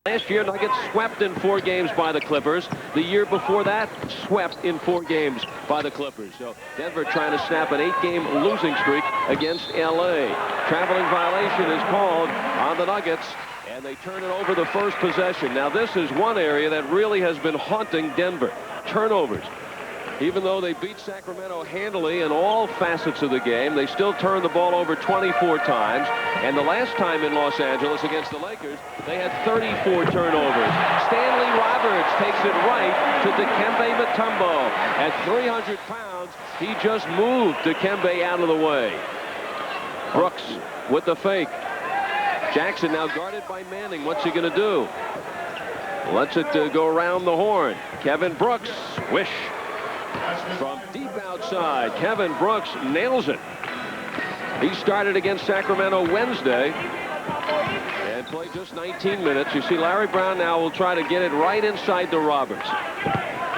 Last year, Nuggets swept in 4 games by the Clippers. The year before that, swept in 4 games by the Clippers. So Denver trying to snap an 8-game losing streak against L.A. Traveling violation is called on the Nuggets, and they turn it over the first possession. Now, this is one area that really has been haunting Denver. Turnovers. Even though they beat Sacramento handily in all facets of the game, they still turned the ball over 24 times. And the last time in Los Angeles against the Lakers, they had 34 turnovers. Stanley Roberts takes it right to Dikembe Mutombo. At 300 pounds, he just moved Dikembe out of the way. Brooks with the fake. Jackson now guarded by Manning. What's he going to do? Lets it go around the horn. Kevin Brooks, swish. From deep outside, Kevin Brooks nails it. He started against Sacramento Wednesday and played just 19 minutes. You see Larry Brown now will try to get it right inside to Roberts.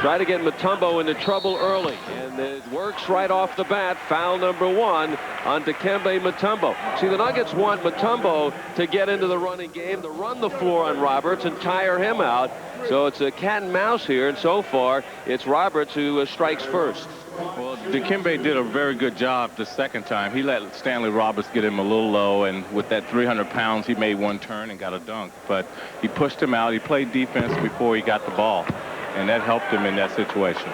Try to get Mutombo into trouble early, and it works right off the bat. Foul number 1 on Dikembe Mutombo. See, the Nuggets want Mutombo to get into the running game, to run the floor on Roberts and tire him out. So it's a cat and mouse here, and so far it's Roberts who strikes first. Well, Dikembe did a very good job the second time. He let Stanley Roberts get him a little low, and with that 300 pounds, he made one turn and got a dunk. But he pushed him out. He played defense before he got the ball, and that helped him in that situation.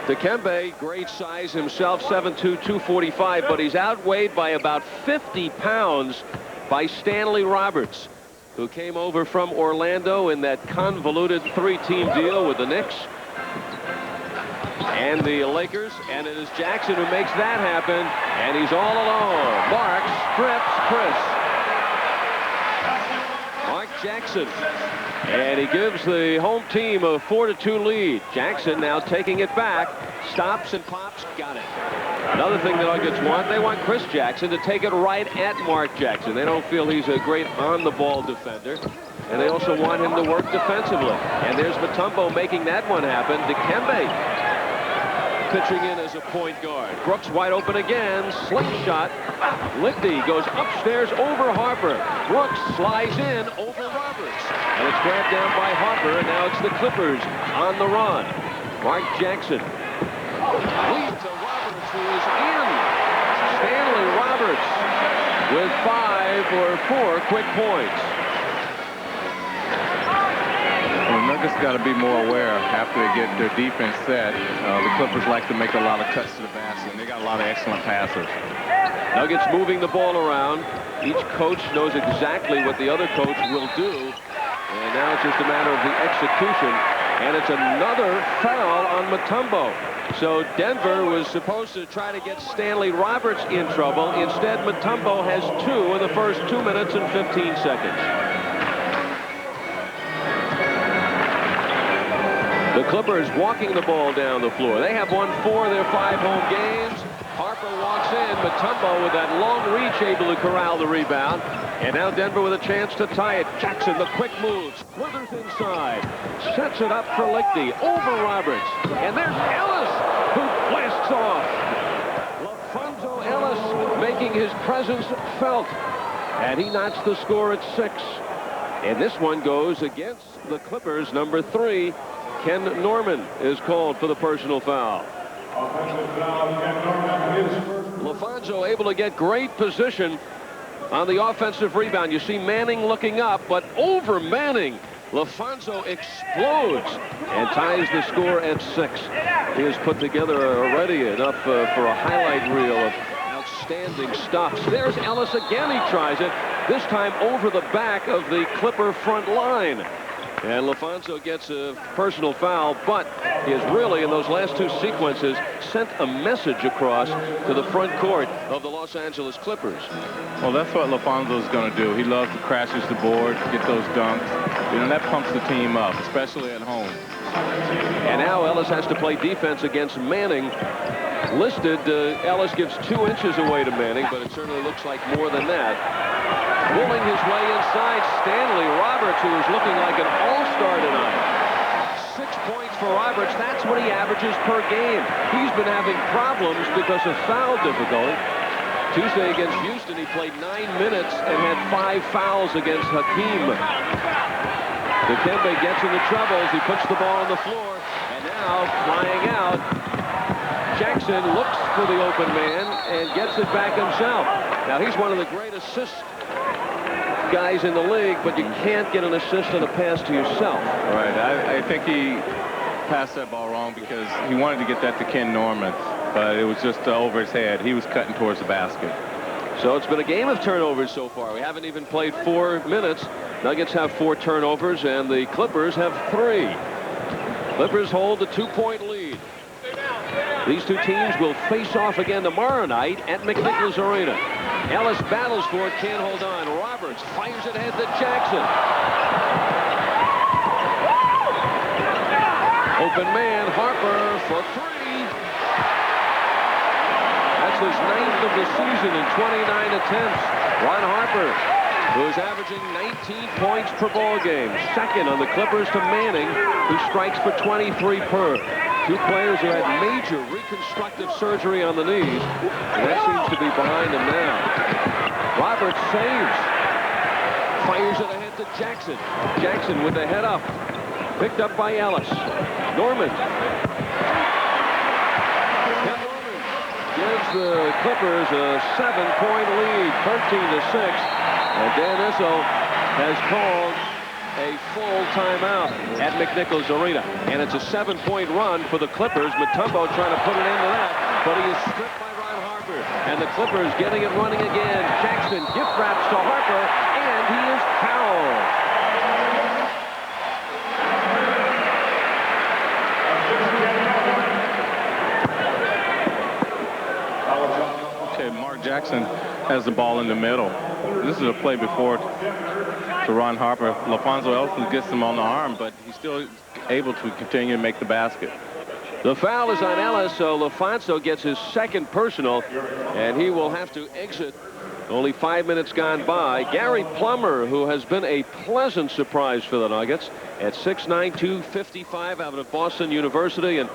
Dikembe, great size himself, 7'2", 245, but he's outweighed by about 50 pounds by Stanley Roberts, who came over from Orlando in that convoluted 3-team deal with the Knicks and the Lakers, and it is Jackson who makes that happen, and he's all alone. Mark strips Chris. Mark Jackson, and he gives the home team a 4-2 lead. Jackson now taking it back, stops and pops, got it. Another thing the Nuggets want, they want Chris Jackson to take it right at Mark Jackson. They don't feel he's a great on-the-ball defender, and they also want him to work defensively. And there's Mutombo making that one happen. Dikembe pitching in as a point guard. Brooks wide open again. Slingshot. Lichty goes upstairs over Harper. Brooks slides in over Roberts. And it's grabbed down by Harper, and now it's the Clippers on the run. Mark Jackson leads to Roberts, who is in. Stanley Roberts with 5 or 4 quick points. Well, the Nuggets got to be more aware after they get their defense set. The Clippers like to make a lot of cuts to the basket, and they got a lot of excellent passers. Nuggets moving the ball around. Each coach knows exactly what the other coach will do, and now it's just a matter of the execution. And it's another foul on Mutombo. So Denver was supposed to try to get Stanley Roberts in trouble. Instead, Mutombo has 2 in the first 2 minutes and 15 seconds. The Clippers walking the ball down the floor. They have won 4 of their 5 home games. Harper walks in. Mutombo with that long reach able to corral the rebound. And now Denver with a chance to tie it. Jackson, the quick moves, slithers inside, sets it up for Lichty over Roberts. And there's Ellis, who blasts off. LaFonso Ellis making his presence felt. And he knocks the score at 6. And this one goes against the Clippers. Number 3, Ken Norman is called for the personal foul. LaFonso able to get great position on the offensive rebound. You see Manning looking up, but over Manning, LaFonso explodes and ties the score at 6. He has put together already enough for a highlight reel of outstanding stops. There's Ellis again. He tries it, this time over the back of the Clipper front line. And LaFonso gets a personal foul, but he has really, in those last 2 sequences, sent a message across to the front court of the Los Angeles Clippers. Well, that's what LaFonso is going to do. He loves to crashes the board, get those dunks. You know, that pumps the team up, especially at home. And now Ellis has to play defense against Manning. Listed, Ellis gives 2 inches away to Manning, but it certainly looks like more than that. Pulling his way inside, Stanley Roberts, who is looking like an all-star tonight. 6 points for Roberts. That's what he averages per game. He's been having problems because of foul difficulty. Tuesday against Houston, he played 9 minutes and had 5 fouls against Hakeem. Dikembe gets into trouble as he puts the ball on the floor. And now flying out, Jackson looks for the open man and gets it back himself. Now he's one of the great assist guys in the league, but you can't get an assist on a pass to yourself. Right. I think he passed that ball wrong because he wanted to get that to Ken Norman, but it was just over his head. He was cutting towards the basket. So it's been a game of turnovers so far. We haven't even played 4 minutes. Nuggets have 4 turnovers, and the Clippers have 3. Clippers hold the 2-point lead. These two teams will face off again tomorrow night at McNichols Arena. Ellis battles for it, can't hold on. Roberts fires it ahead to Jackson. Open man, Harper for 3. That's his 9th of the season in 29 attempts. Ron Harper, who is averaging 19 points per ball game. Second on the Clippers to Manning, who strikes for 23 per. Two players who had major reconstructive surgery on the knees, and that seems to be behind them now. Roberts saves. Fires it ahead to Jackson. Jackson with the head up. Picked up by Ellis. Norman. Ken Norman gives the Clippers a 7-point lead, 13-6. And Dan Issel has called a full timeout at McNichols Arena. And it's a 7-point run for the Clippers. Mutombo trying to put an end to that, but he is stripped by Ron Harper. And the Clippers getting it running again. Jackson gift wraps to Harper, and he is fouled. Okay, Mark Jackson has the ball in the middle. This is a play before to Ron Harper. LaFonso Elson gets him on the arm, but he's still able to continue to make the basket. The foul is on Ellis, so LaFonso gets his second personal, and he will have to exit. Only 5 minutes gone by. Gary Plummer, who has been a pleasant surprise for the Nuggets, at 6'9", 255 out of Boston University, and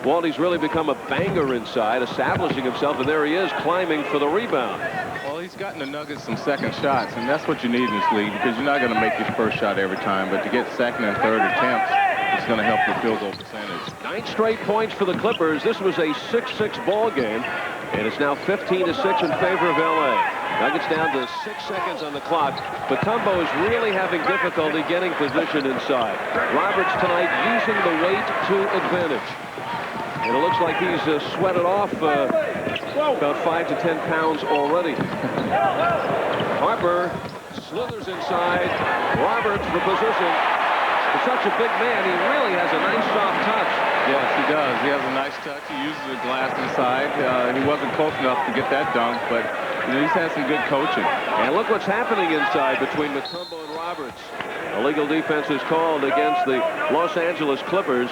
Waldy's really become a banger inside, establishing himself, and there he is climbing for the rebound. Well, he's gotten the Nuggets some second shots, and that's what you need in this league, because you're not going to make your first shot every time, but to get second and third attempts, it's going to help your field goal percentage. 9 straight points for the Clippers. This was a 6-6 ball game, and it's now 15-6 in favor of L.A. Nuggets down to 6 seconds on the clock. Mutombo is really having difficulty getting position inside. Roberts tonight using the weight to advantage. And it looks like he's sweated off about 5 to 10 pounds already. Harper slithers inside. Roberts for position. For such a big man, he really has a nice soft touch. Yes, he does. He has a nice touch. He uses the glass inside. He wasn't close enough to get that dunk, but he's had some good coaching. And look what's happening inside between Mutombo and Roberts. Illegal defense is called against the Los Angeles Clippers.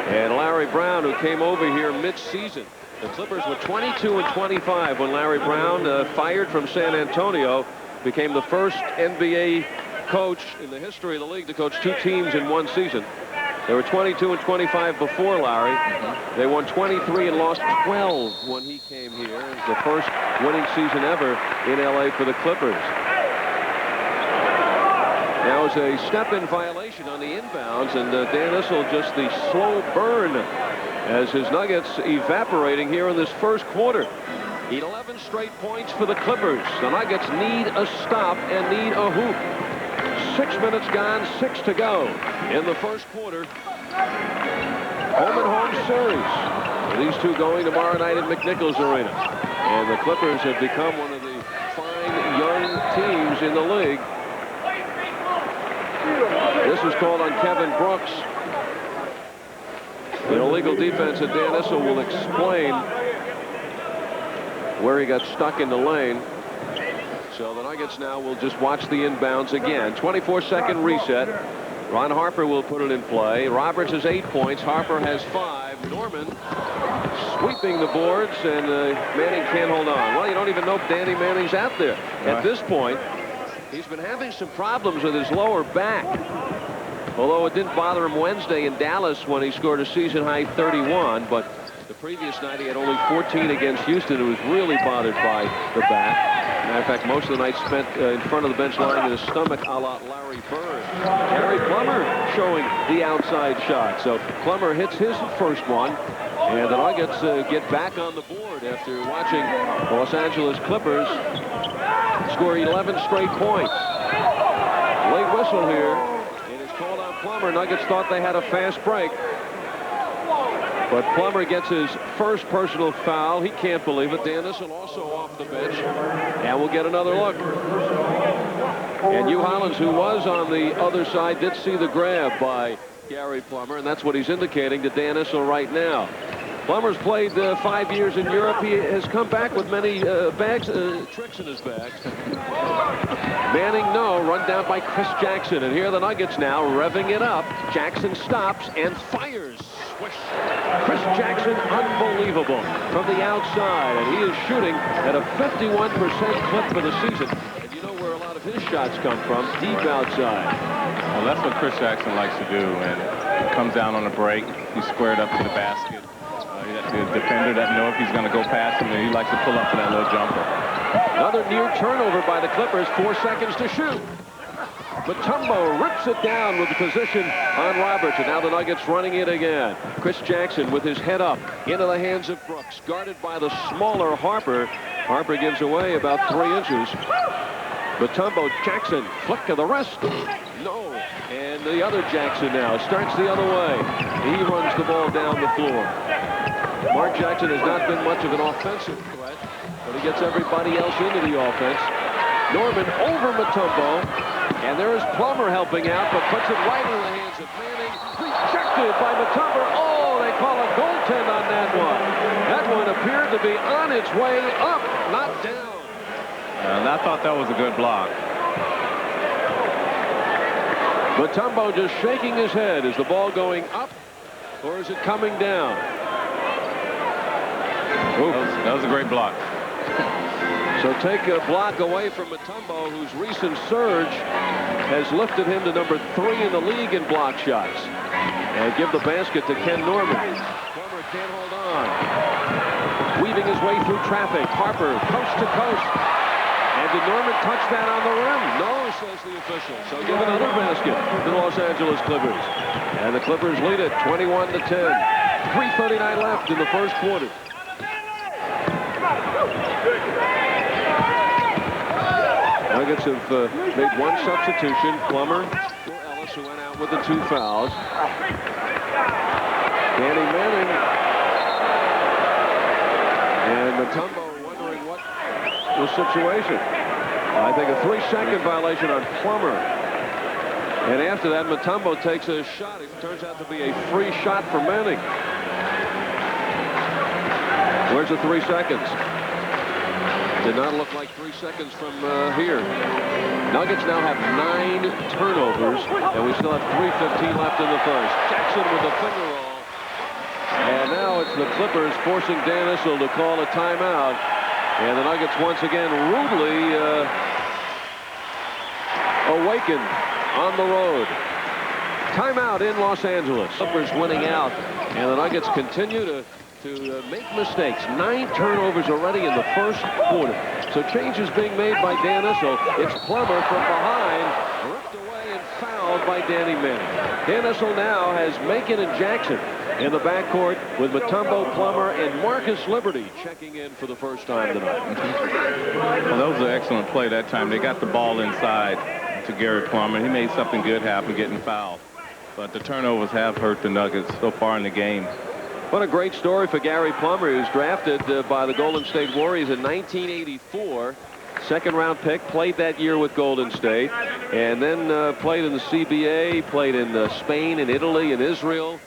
And Larry Brown, who came over here mid-season. The Clippers were 22-25 when Larry Brown, fired from San Antonio, became the first NBA coach in the history of the league to coach 2 teams in 1 season. They were 22-25 before Larry. They won 23 and lost 12 when he came here. It was the first winning season ever in LA for the Clippers. Now is a step-in violation on the inbounds, and Dan Issel just the slow burn as his Nuggets evaporating here in this first quarter. 11 straight points for the Clippers. The Nuggets need a stop and need a hoop. 6 minutes gone, 6 to go in the first quarter. Home and home series. These two going tomorrow night at McNichols Arena. And the Clippers have become one of the fine young teams in the league. This was called on Kevin Brooks. An illegal defense, and Dan Issel will explain where he got stuck in the lane. So the Nuggets now will just watch the inbounds again. 24-second reset. Ron Harper will put it in play. Roberts has 8 points. Harper has 5. Norman sweeping the boards, and Manning can't hold on. Well, you don't even know if Danny Manning's out there. At this point, he's been having some problems with his lower back. Although it didn't bother him Wednesday in Dallas when he scored a season-high 31, but the previous night he had only 14 against Houston, who was really bothered by the back. Matter of fact, most of the night spent in front of the bench line in his stomach a la Larry Bird. Gary Plummer showing the outside shot. So Plummer hits his first one. And the Nuggets get back on the board after watching the Los Angeles Clippers score 11 straight points. Late whistle here. It is called on Plummer. Nuggets thought they had a fast break. But Plummer gets his first personal foul. He can't believe it. Dan Issel also off the bench. And we'll get another look. And Hugh Hollins, who was on the other side, did see the grab by Gary Plummer. And that's what he's indicating to Dan Issel right now. Plummer's played 5 years in Europe. He has come back with many tricks in his bags. Manning, no. Run down by Chris Jackson. And here are the Nuggets now revving it up. Jackson stops and fires. Swish. Chris Jackson, unbelievable from the outside. And he is shooting at a 51% clip for the season. And you know where a lot of his shots come from, deep outside. Well, that's what Chris Jackson likes to do. And he comes down on a break. He's squared up in the basket. The defender doesn't know if he's going to go past him, and he likes to pull up for that little jumper. Another near turnover by the Clippers. 4 seconds to shoot. Mutombo rips it down with the position on Roberts. And now the Nuggets running it again. Chris Jackson with his head up into the hands of Brooks. Guarded by the smaller Harper. Harper gives away about 3 inches. Mutombo, Jackson, flick of the wrist. No. And the other Jackson now starts the other way. He runs the ball down the floor. Mark Jackson has not been much of an offensive threat, but he gets everybody else into the offense. Norman over Mutombo, and there is Plummer helping out, but puts it right into the hands of Manning. Rejected by Mutombo. Oh, they call a goaltend on that one. That one appeared to be on its way up, not down. And I thought that was a good block. Mutombo just shaking his head. Is the ball going up, or is it coming down? That was a great block. So take a block away from Mutombo, whose recent surge has lifted him to number 3 in the league in block shots. And give the basket to Ken Norman. Plummer can't hold on. Weaving his way through traffic. Harper coast to coast. And did Norman touch that on the rim? No, says the official. So give another basket to the Los Angeles Clippers. And the Clippers lead it 21-10. 3:39 left in the first quarter. Nuggets have made one substitution. Plummer for Ellis, who went out with the 2 fouls. Danny Manning and Mutombo wondering what the situation. I think a 3-second violation on Plummer. And after that, Mutombo takes a shot. It turns out to be a free shot for Manning. Where's the 3 seconds? Did not look like 3 seconds from here. Nuggets now have 9 turnovers, and we still have 3:15 left in the first. Jackson with a finger roll. And now it's the Clippers forcing Dan Issel to call a timeout. And the Nuggets once again rudely awakened on the road. Timeout in Los Angeles. Clippers winning out, and the Nuggets continue to make mistakes. 9 turnovers already in the first quarter. So changes being made by Dan Issel. It's Plummer from behind, ripped away and fouled by Danny Manning. Dan Issel now has Macon and Jackson in the backcourt with Mutombo, Plummer, and Marcus Liberty checking in for the first time tonight. Well, that was an excellent play that time. They got the ball inside to Gary Plummer. He made something good happen, getting fouled. But the turnovers have hurt the Nuggets so far in the game. What a great story for Gary Plummer, who's drafted by the Golden State Warriors in 1984. Second-round pick, played that year with Golden State, and then played in the CBA, played in Spain and Italy and Israel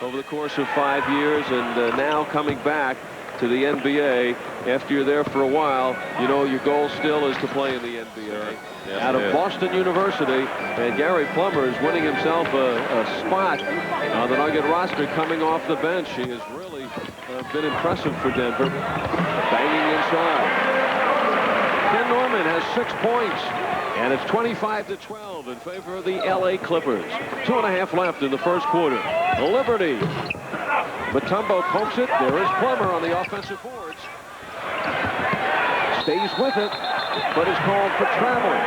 over the course of 5 years, and now coming back to the NBA after you're there for a while. You know, your goal still is to play in the NBA. Yes, out of Boston University, and Gary Plummer is winning himself a spot on the Nugget roster coming off the bench. He has really been impressive for Denver. Banging inside. Ken Norman has 6 points, and it's 25-12 in favor of the LA Clippers. 2.5 left in the first quarter. Liberty. Mutombo pokes it. There is Plummer on the offensive boards. Stays with it. but is called for traveling.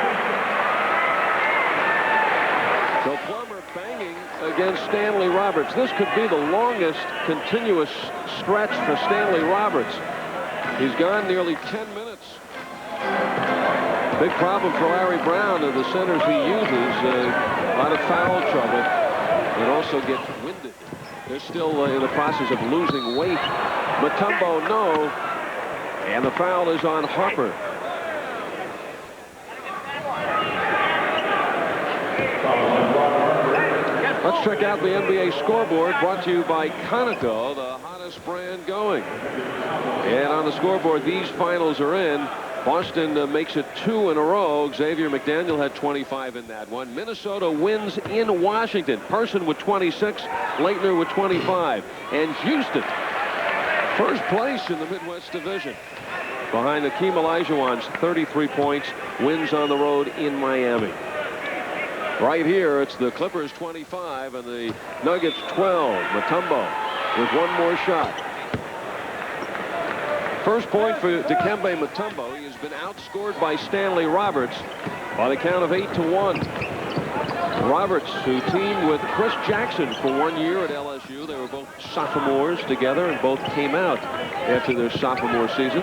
So Plummer banging against Stanley Roberts. This could be the longest continuous stretch for Stanley Roberts. He's gone nearly 10 minutes. Big problem for Larry Brown and the centers he uses. A lot of foul trouble. And also gets winded. They're still in the process of losing weight. Mutombo, no. And the foul is on Harper. Let's check out the NBA scoreboard, brought to you by Conoco, the hottest brand going. And on the scoreboard, these finals are in. Boston makes it 2 in a row. Xavier McDaniel had 25 in that one. Minnesota wins in Washington. Person with 26, Leitner with 25. And Houston, first place in the Midwest Division, behind Hakeem Olajuwon's 33 points, wins on the road in Miami. Right here, it's the Clippers 25 and the Nuggets 12. Mutombo with one more shot. First point for Dikembe Mutombo. He has been outscored by Stanley Roberts by the count of 8-1. Roberts, who teamed with Chris Jackson for 1 year at LSU. They were both sophomores together and both came out after their sophomore season.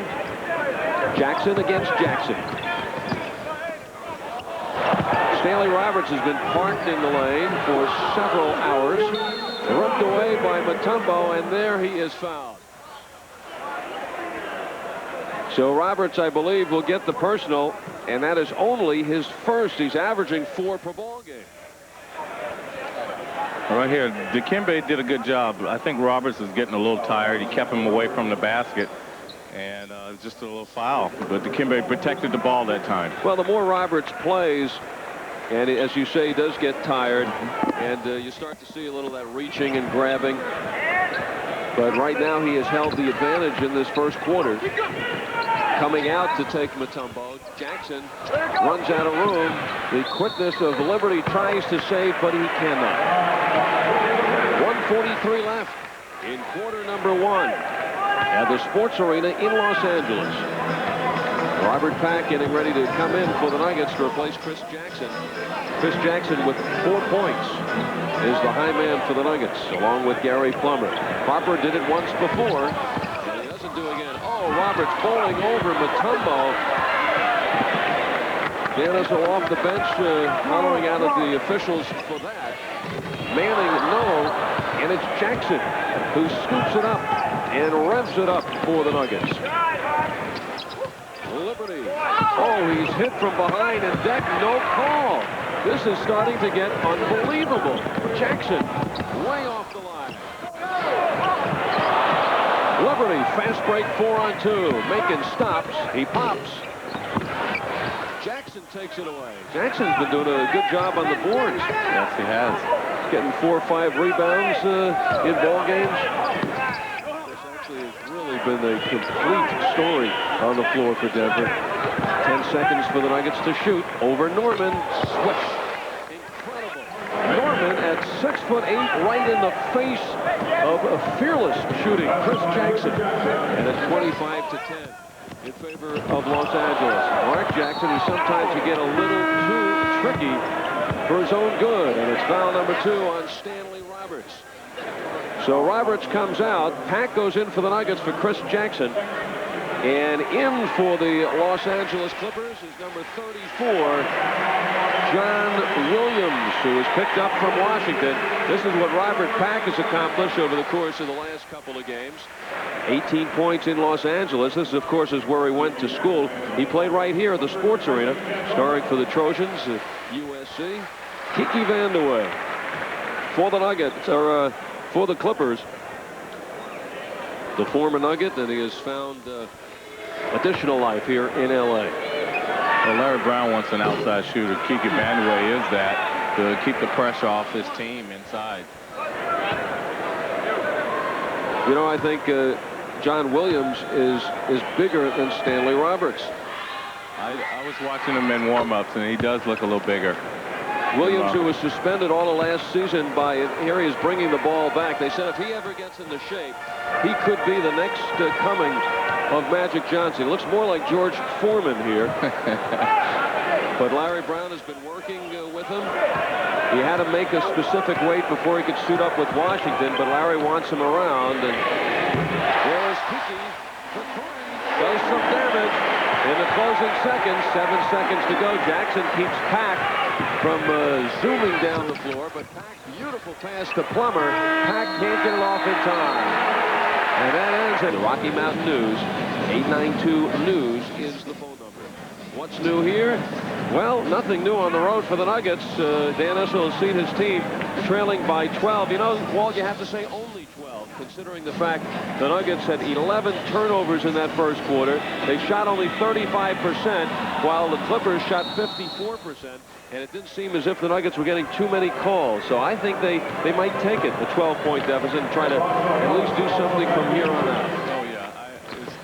Jackson against Jackson. Stanley Roberts has been parked in the lane for several hours. Ripped away by Mutombo, and there he is fouled. So Roberts, I believe, will get the personal, and that is only his first. He's averaging 4 per ball game. Right here, Dikembe did a good job. I think Roberts is getting a little tired. He kept him away from the basket, and just a little foul. But Dikembe protected the ball that time. Well, the more Roberts plays, and as you say, he does get tired, and you start to see a little of that reaching and grabbing. But right now he has held the advantage in this first quarter. Coming out to take Mutombo. Jackson runs out of room. The quickness of Liberty tries to save, but he cannot. 1:43 left in quarter number 1 at the Sports Arena in Los Angeles. Robert Pack getting ready to come in for the Nuggets to replace Chris Jackson. Chris Jackson with 4 points is the high man for the Nuggets, along with Gary Plummer. Harper did it once before, and he doesn't do again. Oh, Roberts bowling over Mutombo. Daniel off the bench, hollering out at the officials for that. Manning, no, and it's Jackson who scoops it up and revs it up for the Nuggets. Liberty. Oh, he's hit from behind, and Deck, no call. This is starting to get unbelievable. Jackson way off the line. Liberty, fast break 4-on-2. Macon stops. He pops. Jackson takes it away. Jackson's been doing a good job on the boards. Yes, he has. Getting 4 or 5 rebounds in ball games. Has really been a complete story on the floor for Denver. 10 seconds for the Nuggets to shoot over Norman. Swish. Incredible. Norman at 6'8", right in the face of a fearless shooting Chris Jackson. And it's 25-10 in favor of Los Angeles. Mark Jackson, who sometimes you get a little too tricky for his own good. And it's foul number 2 on Stanley Roberts. So Roberts comes out. Pack goes in for the Nuggets for Chris Jackson. And in for the Los Angeles Clippers is number 34, John Williams, who was picked up from Washington. This is what Robert Pack has accomplished over the course of the last couple of games. 18 points in Los Angeles. This, of course, is where he went to school. He played right here at the Sports Arena, starring for the Trojans, USC. Kiki Vandeweghe for the Nuggets, or for the Clippers. The former Nugget, and he has found additional life here in L.A. Well, Larry Brown wants an outside shooter. Kiki Vandeweghe is that, to keep the pressure off his team inside. You know, I think John Williams is bigger than Stanley Roberts. I was watching him in warm-ups, and he does look a little bigger. Williams, who was suspended all of last season by here, he is bringing the ball back. They said if he ever gets into shape, he could be the next coming of Magic Johnson. He looks more like George Foreman here. But Larry Brown has been working with him. He had to make a specific weight before he could suit up with Washington, but Larry wants him around. And there's Kiki. Does some damage in the closing seconds. 7 seconds to go. Jackson keeps Pack from zooming down the floor, but Pack, beautiful pass to Plummer. Pack can't get it off in time. And that ends it. The Rocky Mountain News. 892 News is the phone number. What's new here? Well, nothing new on the road for the Nuggets. Dan Issel has seen his team trailing by 12. You know, Walt, you have to say only 12, considering the fact the Nuggets had 11 turnovers in that first quarter. They shot only 35%, while the Clippers shot 54%. And it didn't seem as if the Nuggets were getting too many calls. So I think they might take it, the 12-point deficit, and try to at least do something from here on out.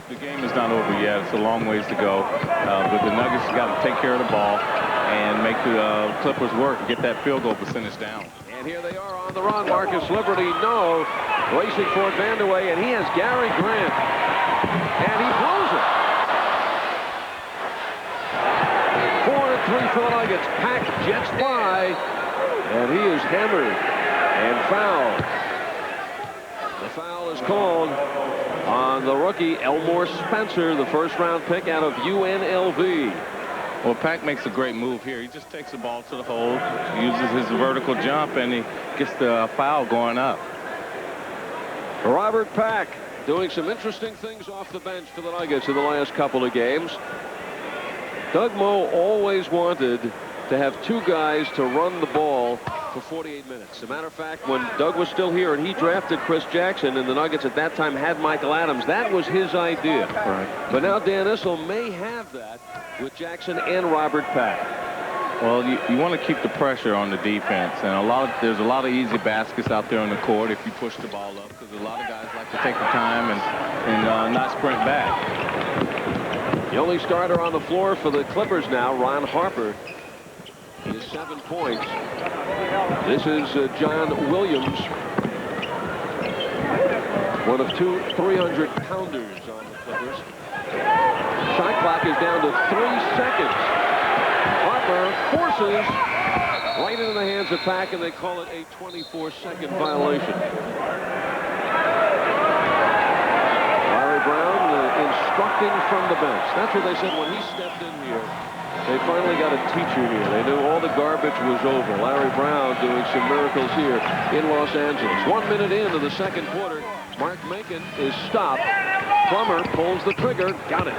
The game is not over yet. It's a long ways to go. But the Nuggets got to take care of the ball and make the Clippers work and get that field goal percentage down. And here they are on the run. Marcus Liberty, no. Racing for Vandeweghe, and he has Gary Grant. And he blows it. 4-3 for the Nuggets. Pack jets by. And he is hammered and fouled. The foul is called on the rookie Elmore Spencer, the first-round pick out of UNLV. Well, Pack makes a great move here. He just takes the ball to the hole, uses his vertical jump, and he gets the foul going up. Robert Pack doing some interesting things off the bench for the Nuggets in the last couple of games. Doug Moe always wanted to have two guys to run the ball for 48 minutes. As a matter of fact, when Doug was still here and he drafted Chris Jackson, and the Nuggets at that time had Michael Adams, that was his idea. Right. But now Dan Issel may have that with Jackson and Robert Pack. Well, you want to keep the pressure on the defense, and there's a lot of easy baskets out there on the court if you push the ball up, because a lot of guys like to take the time and not sprint back. The only starter on the floor for the Clippers now, Ron Harper, is 7 points. This is John Williams, one of two 300-pounders on the Clippers. Shot clock is down to 3 seconds. Harper forces right into the hands of Pack, and they call it a 24-second violation. Larry Brown instructing from the bench. That's what they said when he stepped in here. They finally got a teacher here. They knew all the garbage was over. Larry Brown doing some miracles here in Los Angeles. 1 minute into the second quarter, Mark Macon is stopped. Plummer pulls the trigger. Got it.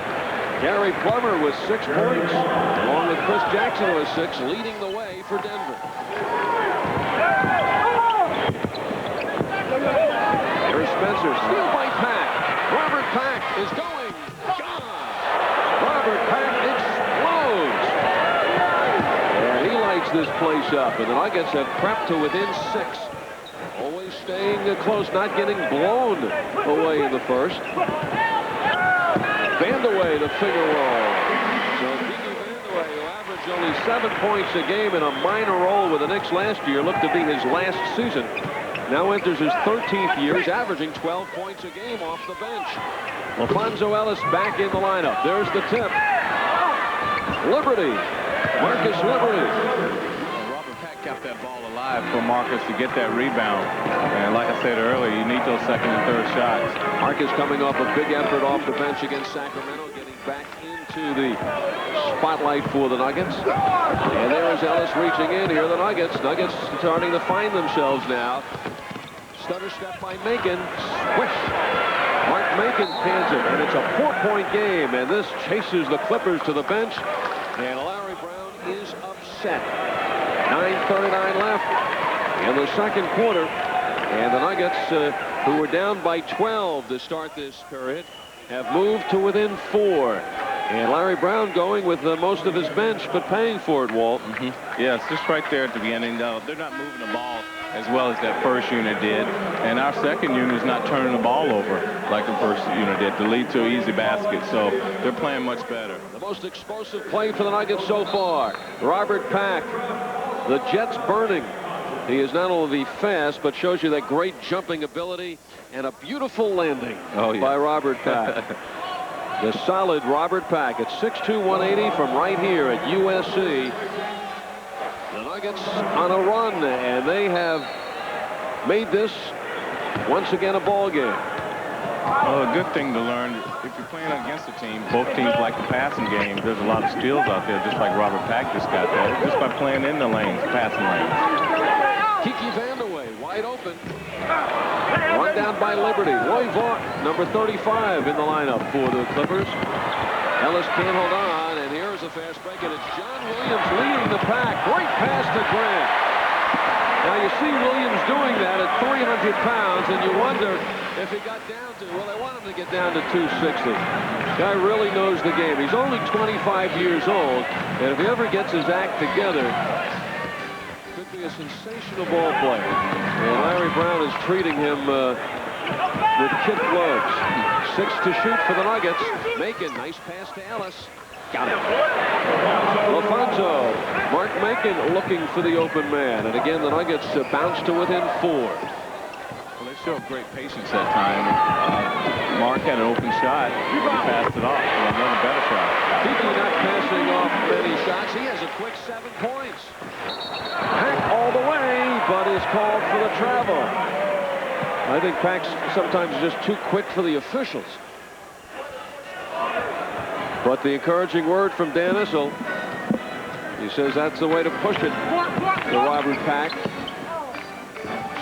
Gary Plummer with 6 points, along with Chris Jackson with 6, leading the way for Denver. Here's Spencer. Steal by Pack. Robert Pack is going. Gone. Robert Pack explodes. And he lights this place up. And the Nuggets have crept to within 6. Always staying close, not getting blown away in the first. Vandeweghe, the finger roll. So Kiki Vandeweghe, who averaged only 7 points a game in a minor role with the Knicks last year, looked to be his last season. Now enters his 13th year. He's averaging 12 points a game off the bench. Alfonso Ellis back in the lineup. There's the tip. Liberty. Marcus Liberty. Robert Pack kept that ball alive for Marcus to get that rebound. And like I said earlier, you need those second and third shots. Marcus coming off a big effort off the bench against Sacramento, getting back into the spotlight for the Nuggets. And there is Ellis reaching in here. The Nuggets starting to find themselves now. Stutter step by Macon. Swish. Mark Macon pans it, and it's a 4-point game. And this chases the Clippers to the bench. And Larry Brown is upset. 9:39 left in the second quarter. And the Nuggets, who were down by 12 to start this period, have moved to within 4. And Larry Brown going with most of his bench, but paying for it, Walt. Yes, just right there at the beginning. They're not moving the ball as well as that first unit did. And our second unit is not turning the ball over like the first unit did to lead to an easy basket. So they're playing much better. The most explosive play for the Nuggets so far. Robert Pack, the Jets burning. He is not only fast, but shows you that great jumping ability and a beautiful landing by Robert Pack. The solid Robert Pack at 6'2", 180 from right here at USC. The Nuggets on a run, and they have made this once again a ball game. Well, a good thing to learn, if you're playing against a team, both teams like the passing game. There's a lot of steals out there, just like Robert Pack just got that, just by playing in the lanes, passing lanes. Kiki Vandeweghe wide open. Run down by Liberty. Roy Vaught, number 35 in the lineup for the Clippers. Ellis can't hold on, and here's a fast break, and it's John Williams leading the pack. Great pass to Grant. Now you see Williams doing that at 300 pounds, and you wonder if he got down to, well, they want him to get down to 260. Guy really knows the game. He's only 25 years old, and if he ever gets his act together, could be a sensational ball player. And Larry Brown is treating him with kid gloves. 6 to shoot for the Nuggets. Macon, nice pass to Ellis. Got him. LaFonso. Mark Macon looking for the open man. And again, the Nuggets bounce to within 4. Well, they showed great patience that time. Mark had an open shot. He passed it off for another better shot. Kiki not passing off many shots. He has a quick 7 points. Pack all the way, but is called for the travel. I think Pack's sometimes just too quick for the officials. But the encouraging word from Dan Issel. He says that's the way to push it. The Robert Pack.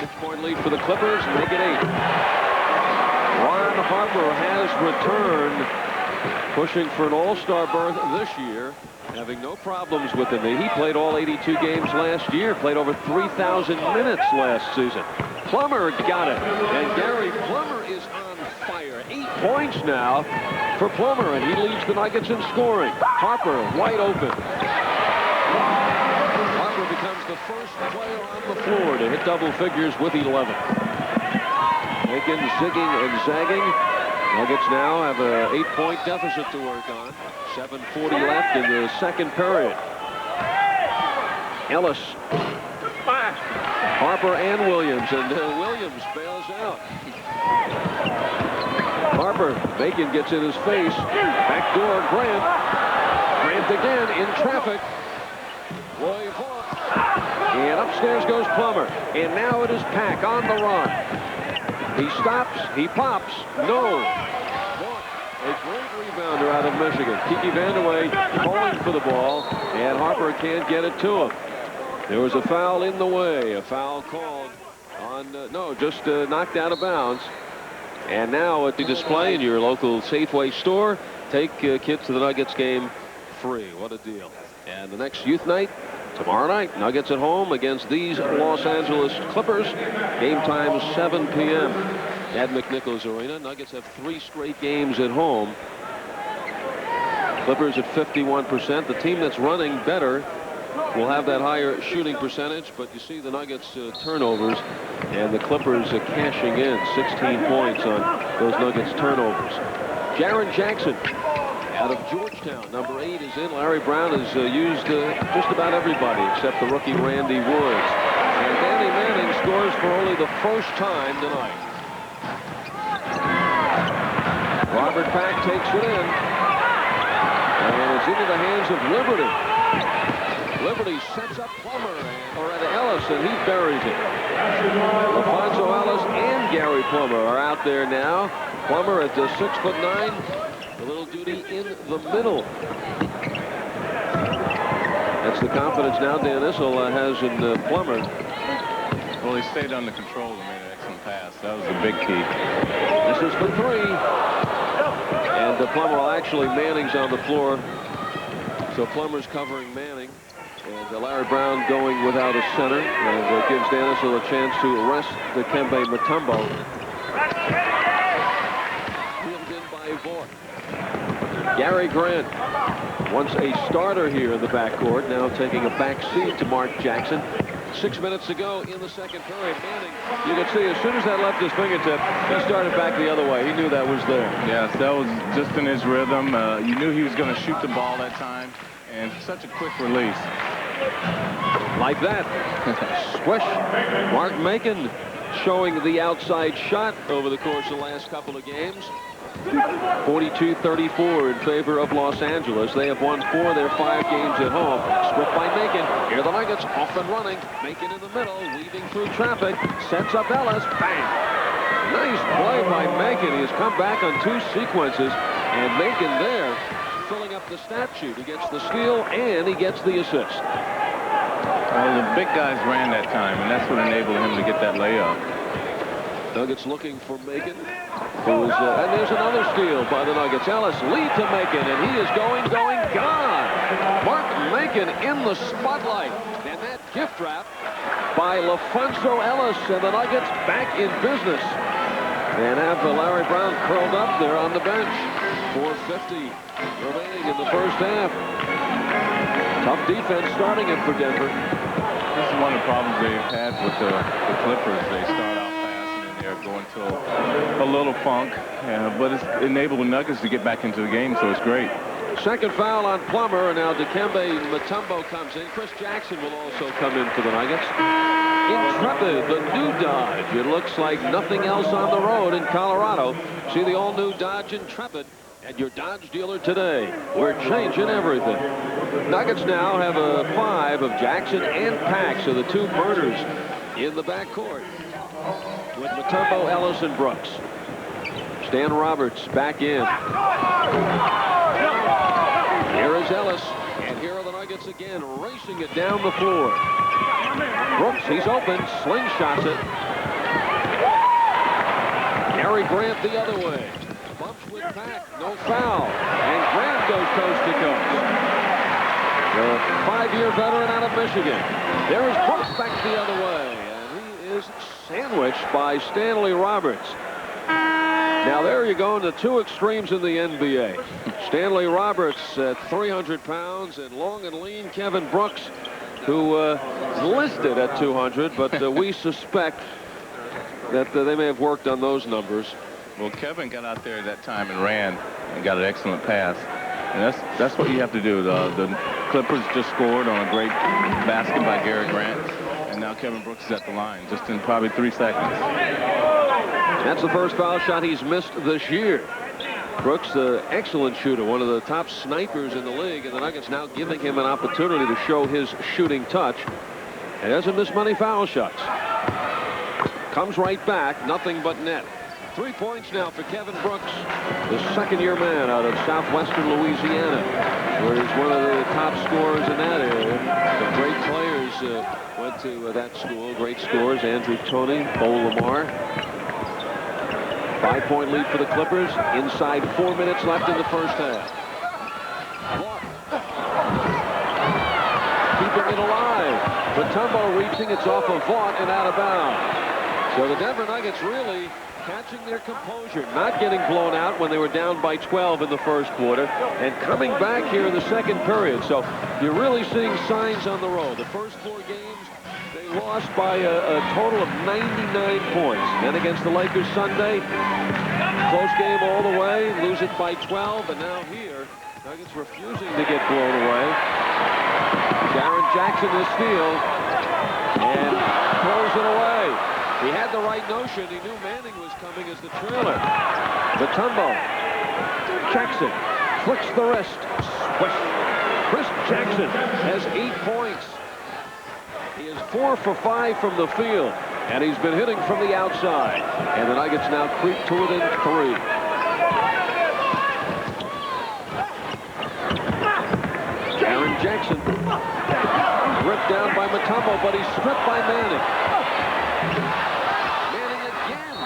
6-point lead for the Clippers. Make it 8. Ron Harper has returned, pushing for an all-star berth this year, having no problems with the knee. He played all 82 games last year, played over 3,000 minutes last season. Plummer got it, and Gary Plummer is on fire. 8 points now for Plummer, and he leads the Nuggets in scoring. Harper wide open. Harper becomes the first player on the floor to hit double figures with 11. Macon zigging and zagging. Nuggets now have a 8-point deficit to work on. 7:40 left in the second period. Ellis. Harper and Williams, and Williams bails out. Harper, Macon gets in his face. Backdoor Grant. Grant again in traffic. Roy Vaught. And upstairs goes Plummer. And now it is Pack on the run. He stops. He pops. No. Vaught, a great rebounder out of Michigan. Kiki Vandeweghe calling for the ball, and Harper can't get it to him. There was a foul in the way. A foul called on, just knocked out of bounds. And now at the display in your local Safeway store, take kids to the Nuggets game free. What a deal. And the next youth night, tomorrow night, Nuggets at home against these Los Angeles Clippers. Game time 7 p.m. at McNichols Arena. Nuggets have 3 straight games at home. Clippers at 51%. The team that's running better will have that higher shooting percentage, but you see the Nuggets turnovers, and the Clippers are cashing in 16 points on those Nuggets turnovers. Jaren Jackson out of Georgetown, number 8, is in. Larry Brown has used just about everybody except the rookie Randy Woods. And Danny Manning scores for only the first time tonight. Robert Pack takes it in, and it's into the hands of Liberty. Liberty sets up Plummer, or at Ellis, and he buries it. LaFonso Ellis and Gary Plummer are out there now. Plummer at the 6'9", a little duty in the middle. That's the confidence now Dan Issel has in Plummer. Well, he stayed under control and made an excellent pass. That was a big key. This is for 3. And Plummer, actually, Manning's on the floor. So Plummer's covering Manning. And Larry Brown going without a center, and gives Dan Issel a chance to arrest Dikembe Mutombo. Peeled in by Vaught. Gary Grant, once a starter here in the backcourt, now taking a back seat to Mark Jackson. 6 minutes to go in the second period. Manning, you can see as soon as that left his fingertip, he started back the other way. He knew that was there. Yes, that was just in his rhythm. You knew he was going to shoot the ball that time, and such a quick release. Like that. Squish. Mark Macon showing the outside shot over the course of the last couple of games. 42-34 in favor of Los Angeles. They have won 4 of their 5 games at home. Stripped by Macon. Here the Nuggets off and running. Macon in the middle, weaving through traffic. Sets up Ellis. Bang! Nice play by Macon. He has come back on 2 sequences. And Macon there filling up the stat sheet. He gets the steal and he gets the assist. Well, the big guys ran that time, and that's what enabled him to get that layup. Nuggets looking for Macon. And there's another steal by the Nuggets. Ellis lead to Macon, and he is going, gone. Mark Macon in the spotlight. And that gift wrap by LaFonso Ellis, and the Nuggets back in business. And have Larry Brown curled up there on the bench. 4:50 remaining in the first half. Tough defense starting it for Denver. This is one of the problems they've had with the Clippers. They start out fast and then they're going to a little funk. But it's enabled the Nuggets to get back into the game, so it's great. Second foul on Plummer, and now Dikembe Mutombo comes in. Chris Jackson will also come in for the Nuggets. Intrepid, the new Dodge. It looks like nothing else on the road in Colorado. See the all-new Dodge Intrepid at your Dodge dealer today. We're changing everything. Nuggets now have a 5 of Jackson and Pax, so the 2 burners in the backcourt with Mutombo, Ellis, and Brooks. Stan Roberts back in. Here is Ellis, and here are the Nuggets again, racing it down the floor. Brooks, he's open, slingshots it. Gary Grant the other way. Bumps with Pack, no foul. And Grant goes coast to coast. The 5-year veteran out of Michigan. There is Brooks back the other way, and he is sandwiched by Stanley Roberts. Now there you go into 2 extremes in the NBA. Stanley Roberts at 300 pounds, and long and lean Kevin Brooks, who is listed at 200, but we suspect that they may have worked on those numbers. Well, Kevin got out there at that time and ran and got an excellent pass. And that's what you have to do. The Clippers just scored on a great basket by Gary Grant. And now Kevin Brooks is at the line just in probably 3 seconds. That's the first foul shot he's missed this year. Brooks, the excellent shooter, one of the top snipers in the league, and the Nuggets now giving him an opportunity to show his shooting touch. And doesn't miss many foul shots. Comes right back, nothing but net. 3 points now for Kevin Brooks, the second-year man out of southwestern Louisiana, where he's one of the top scorers in that area. Some great players went to that school, great scorers, Andrew Toney, Bo Lamar. 5-point lead for the Clippers. Inside 4 minutes left in the first half. Keeping it alive. Mutombo reaching. It's off of Vaught and out of bounds. So the Denver Nuggets really catching their composure, not getting blown out when they were down by 12 in the first quarter, and coming back here in the second period. So you're really seeing signs on the road. The first 4 games, they lost by a total of 99 points. Then against the Lakers Sunday, close game all the way, lose it by 12, and now here, Nuggets refusing to get blown away. Jaren Jackson the steal, and throws it away. He had the right notion. He knew Manning was coming as the trailer. Mutombo. Jackson flicks the wrist. Swish. Chris Jackson has 8 points. He is 4 for 5 from the field, and he's been hitting from the outside. And the Nuggets now creep to within 3. Jaren Jackson ripped down by Mutombo, but he's stripped by Manning. Manning again.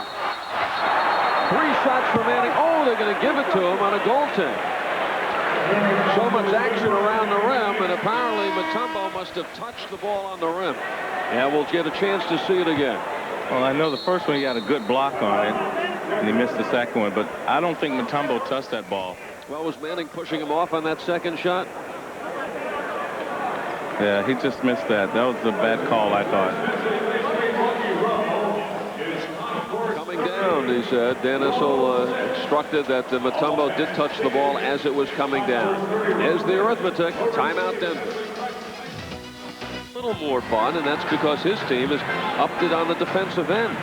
3 shots for Manning. Oh, they're going to give it to him on a goaltend. So much action around the rim, and apparently Mutombo must have touched the ball on the rim. Yeah, we'll get a chance to see it again. Well, I know the first one he had a good block on it, and he missed the second one, but I don't think Mutombo touched that ball. Well, was Manning pushing him off on that second shot? Yeah, he just missed that. That was a bad call, I thought. Coming down, he said. Dan Issel instructed that Mutombo did touch the ball as it was coming down. There's the arithmetic. Timeout Denver. A little more fun, and that's because his team has upped it on the defensive end.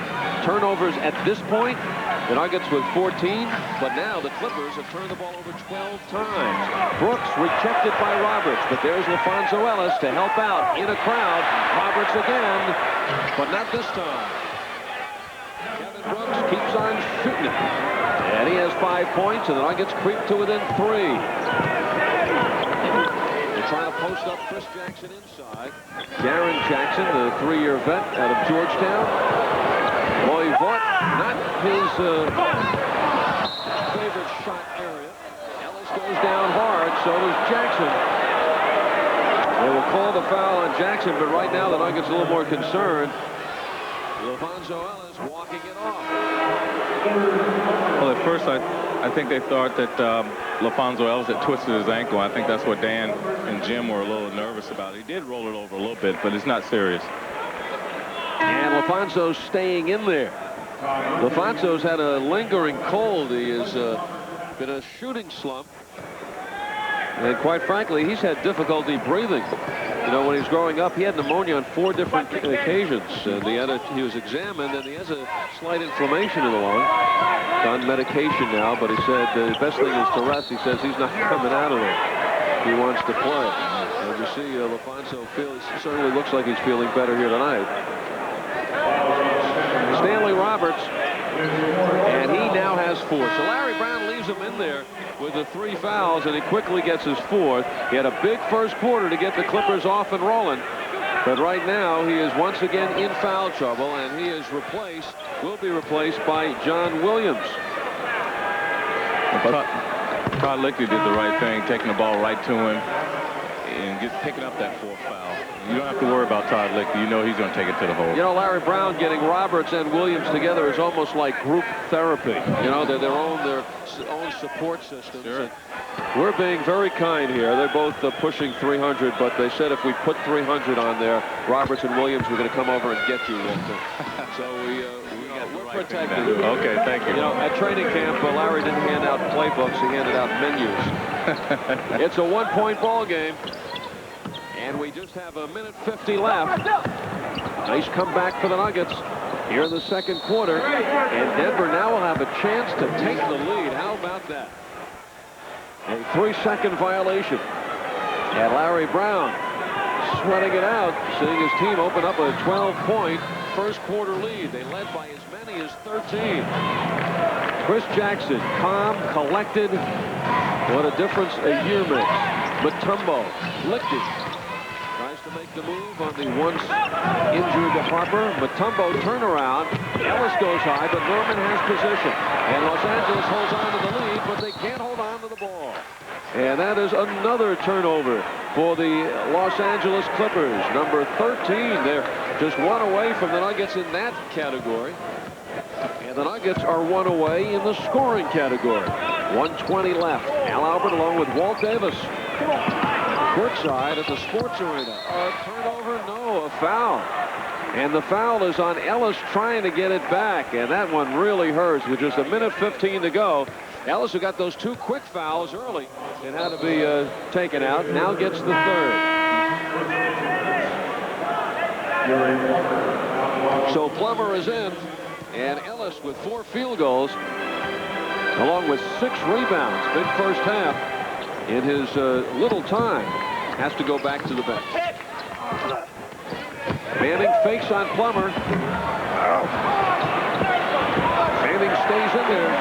Turnovers at this point, The Nuggets with 14, but now the Clippers have turned the ball over 12 times. Brooks rejected by Roberts, but there's LaFonso Ellis to help out in a crowd. Roberts again, but not this time. Kevin Brooks keeps on shooting it, and he has 5 points, and the Nuggets creep to within 3. They're trying to post up Chris Jackson inside. Jaren Jackson, the 3-year vet out of Georgetown. Boy, Vaught, not his favorite shot area. Ellis goes down hard, so does Jackson. They will call the foul on Jackson, but right now the Nuggets a little more concerned. LaFonso Ellis walking it off. Well, at first I think they thought that LaFonso Ellis had twisted his ankle. I think that's what Dan and Jim were a little nervous about. He did roll it over a little bit, but it's not serious. And LaFonso's staying in there. LaFonso's had a lingering cold. He has been a shooting slump. And quite frankly, he's had difficulty breathing. You know, when he was growing up, he had pneumonia on 4 different occasions. And he was examined, and he has a slight inflammation in the lung. He's on medication now, but he said the best thing is to rest. He says he's not coming out of there. He wants to play. And you see, LaFonso certainly looks like he's feeling better here tonight. Stanley Roberts, and he now has 4. So Larry Brown leaves him in there with the 3 fouls, and he quickly gets his 4th. He had a big first quarter to get the Clippers off and rolling, but right now he is once again in foul trouble, and he is will be replaced by John Williams. Todd Lickey did the right thing, taking the ball right to him and picking up that 4th foul. You don't have to worry about Todd Lickey. You know he's going to take it to the hole. You know, Larry Brown getting Roberts and Williams together is almost like group therapy. You know, they're their own support systems. Sure. We're being very kind here. They're both pushing 300, but they said if we put 300 on there, Roberts and Williams were going to come over and get you. So we're protected. Okay, thank you. You know, at training camp, Larry didn't hand out playbooks. He handed out menus. It's a 1-point ball game. And we just have a minute 50 left. Nice comeback for the Nuggets here in the second quarter. And Denver now will have a chance to take the lead. How about that? A 3-second violation. And Larry Brown sweating it out, seeing his team open up a 12-point first quarter lead. They led by as many as 13. Chris Jackson, calm, collected. What a difference a year makes. Mutombo licked it. Tries to make the move on the once injured Harper. Mutombo turnaround. Ellis goes high, but Norman has position. And Los Angeles holds on to the lead, but they can't hold on to the ball. And that is another turnover for the Los Angeles Clippers. Number 13. They're just 1 away from the Nuggets in that category. And the Nuggets are 1 away in the scoring category. 1:20 left. Al Albert along with Walt Davis. Courtside at the Sports Arena. A turnover? No, a foul. And the foul is on Ellis trying to get it back. And that one really hurts with just a minute 15 to go. Ellis, who got those 2 quick fouls early and had to be taken out, now gets the 3rd. So Plummer is in, and Ellis with 4 field goals, along with 6 rebounds. Big first half in his little time. Has to go back to the bench. Manning fakes on Plummer. Manning stays in there.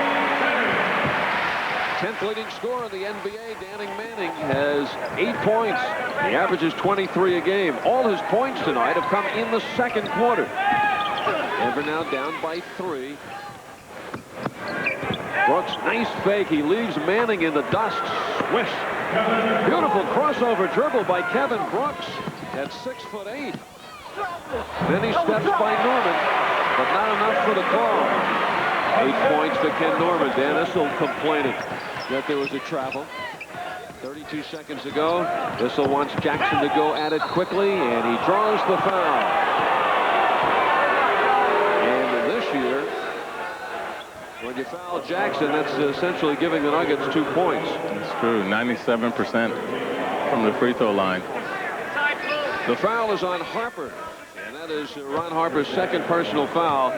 10th leading scorer in the NBA, Danning Manning, has 8 points. He averages 23 a game. All his points tonight have come in the second quarter. Denver now down by 3. Brooks, nice fake. He leaves Manning in the dust. Swish. Beautiful crossover dribble by Kevin Brooks at 6'8". Then he steps by Norman, but not enough for the call. 8 points to Ken Norman. Dan Issel complaining that there was a travel. 32 seconds ago, Issel wants Jackson to go at it quickly, and he draws the foul. And this year, when you foul Jackson, that's essentially giving the Nuggets 2 points. That's true. 97% from the free throw line. The foul is on Harper, and that is Ron Harper's 2nd personal foul.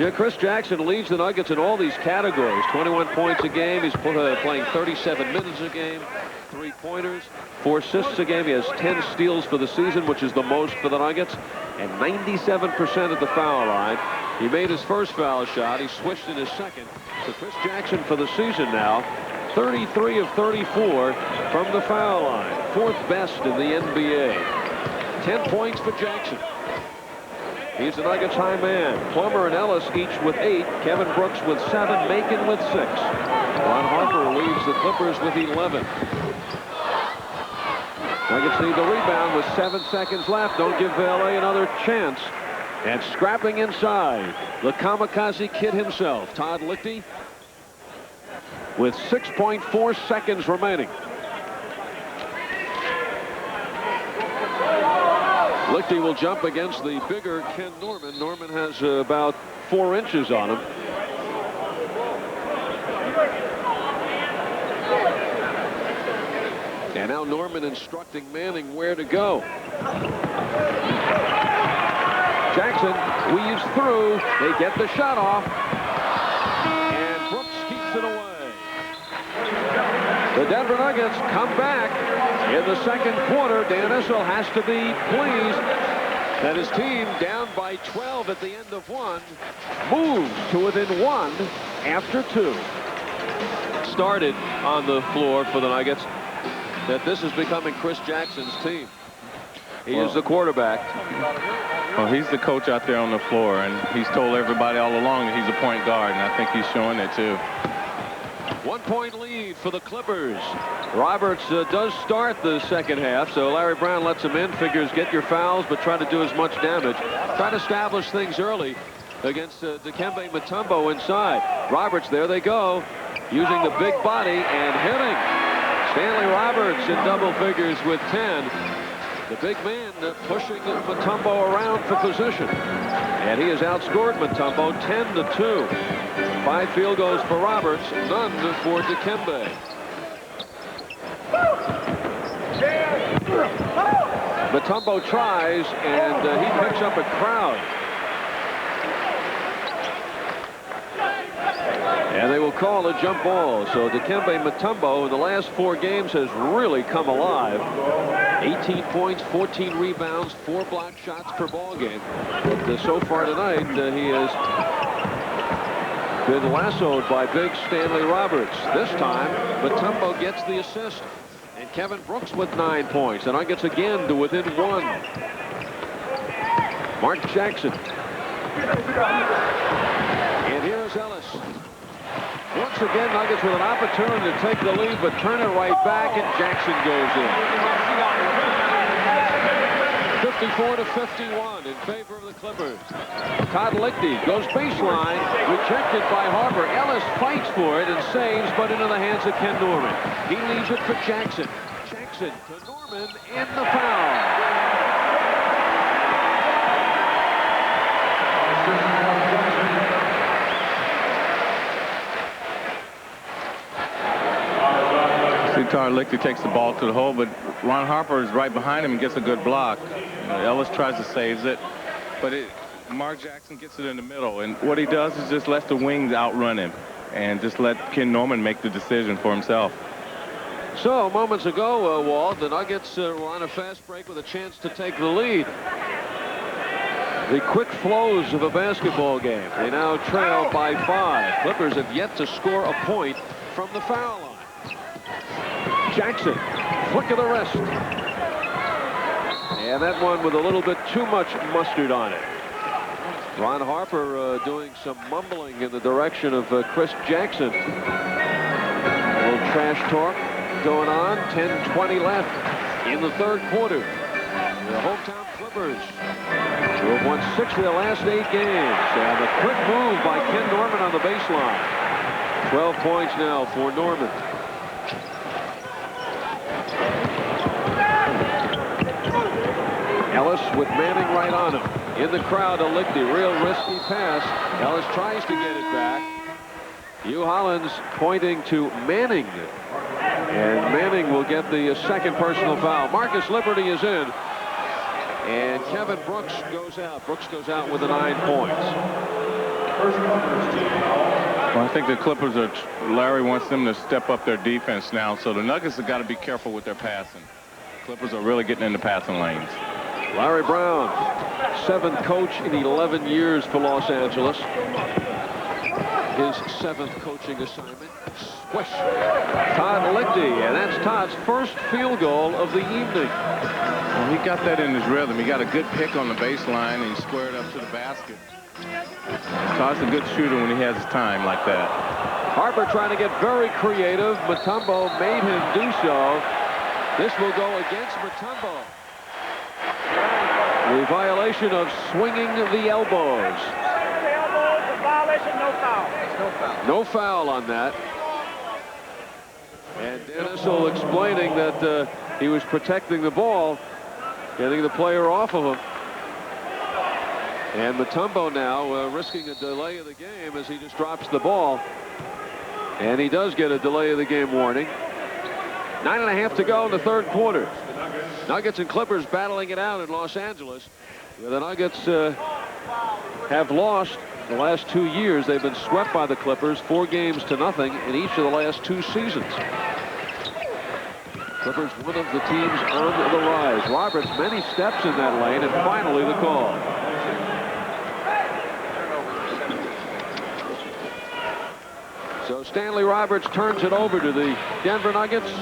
Yeah, Chris Jackson leads the Nuggets in all these categories. 21 points a game. He's playing 37 minutes a game. 3-pointers, 4 assists a game. He has 10 steals for the season, which is the most for the Nuggets, and 97% at the foul line. He made his first foul shot. He switched in his second. So Chris Jackson for the season now, 33 of 34 from the foul line. 4th best in the NBA. 10 points for Jackson. He's the Nuggets high man. Plummer and Ellis each with 8. Kevin Brooks with 7. Macon with 6. Ron Harper leads the Clippers with 11. Nuggets need the rebound with 7 seconds left. Don't give LA another chance. And scrapping inside, the kamikaze kid himself, Todd Lichty, with 6.4 seconds remaining. Lichty will jump against the bigger Ken Norman. Norman has about 4 inches on him. And now Norman instructing Manning where to go. Jackson weaves through. They get the shot off. And Brooks keeps it away. The Denver Nuggets come back in the second quarter. Dan Issel has to be pleased that his team, down by 12 at the end of 1, moves to within 1 after 2. Started on the floor for the Nuggets. That this is becoming Chris Jackson's team. He is the quarterback. Well, he's the coach out there on the floor, and he's told everybody all along that he's a point guard, and I think he's showing it too. 1-point lead for the Clippers. Roberts does start the second half, so Larry Brown lets him in, figures get your fouls, but try to do as much damage. Try to establish things early against Dikembe Mutombo inside. Roberts, there they go, using the big body and hitting. Stanley Roberts in double figures with 10. The big man pushing Mutombo around for position. And he has outscored Mutombo 10-2. 5 field goals for Roberts, none for Dikembe. Mutombo tries, and he picks up a crowd. And they will call a jump ball. So Dikembe Mutombo in the last 4 games has really come alive. 18 points, 14 rebounds, 4 block shots per ball game. But so far tonight, he has been lassoed by big Stanley Roberts. This time, Mutombo gets the assist. And Kevin Brooks with 9 points. And Nuggets again to within 1. Mark Jackson. And here's Ellis. Once again, Nuggets with an opportunity to take the lead, but turn it right back, and Jackson goes in. 54-51 in favor of the Clippers. Todd Lichty goes baseline, rejected by Harper. Ellis fights for it and saves, but into the hands of Ken Norman. He leaves it for Jackson. Jackson to Norman, and the foul. Todd Lichty takes the ball to the hole, but Ron Harper is right behind him and gets a good block. Ellis tries to save it, but Mark Jackson gets it in the middle, and what he does is just let the wings outrun him and just let Ken Norman make the decision for himself. So moments ago, Walt, the Nuggets were on a fast break with a chance to take the lead. The quick flows of a basketball game. They now trail by 5. Clippers have yet to score a point from the foul line. Jackson, flick of the wrist. And that one with a little bit too much mustard on it. Ron Harper doing some mumbling in the direction of Chris Jackson. A little trash talk going on. 10:20 left in the third quarter. The hometown Clippers, who have won 6 of their last 8 games. And a quick move by Ken Norman on the baseline. 12 points now for Norman. Ellis with Manning right on him. In the crowd, a Lichty, real risky pass. Ellis tries to get it back. Hugh Hollins pointing to Manning. And Manning will get the second personal foul. Marcus Liberty is in. And Kevin Brooks goes out. Brooks goes out with the 9 points. Well, I think the Clippers Larry wants them to step up their defense now, so the Nuggets have got to be careful with their passing. Clippers are really getting into passing lanes. Larry Brown, 7th coach in 11 years for Los Angeles. His 7th coaching assignment. Swish. Todd Lichty, and that's Todd's first field goal of the evening. Well, he got that in his rhythm. He got a good pick on the baseline, and he squared up to the basket. Todd's a good shooter when he has his time like that. Harper trying to get very creative. Mutombo made him do so. This will go against Mutombo. The violation of swinging the elbows. No foul on that. And Dennis explaining that he was protecting the ball, getting the player off of him. And Mutombo now risking a delay of the game as he just drops the ball. And he does get a delay of the game warning. 9.5 to go in the 3rd quarter. Nuggets and Clippers battling it out in Los Angeles. The Nuggets have lost the last 2 years. They've been swept by the Clippers 4 games to nothing in each of the last 2 seasons. Clippers, one of the teams on the rise. Roberts, many steps in that lane, and finally the call. So Stanley Roberts turns it over to the Denver Nuggets.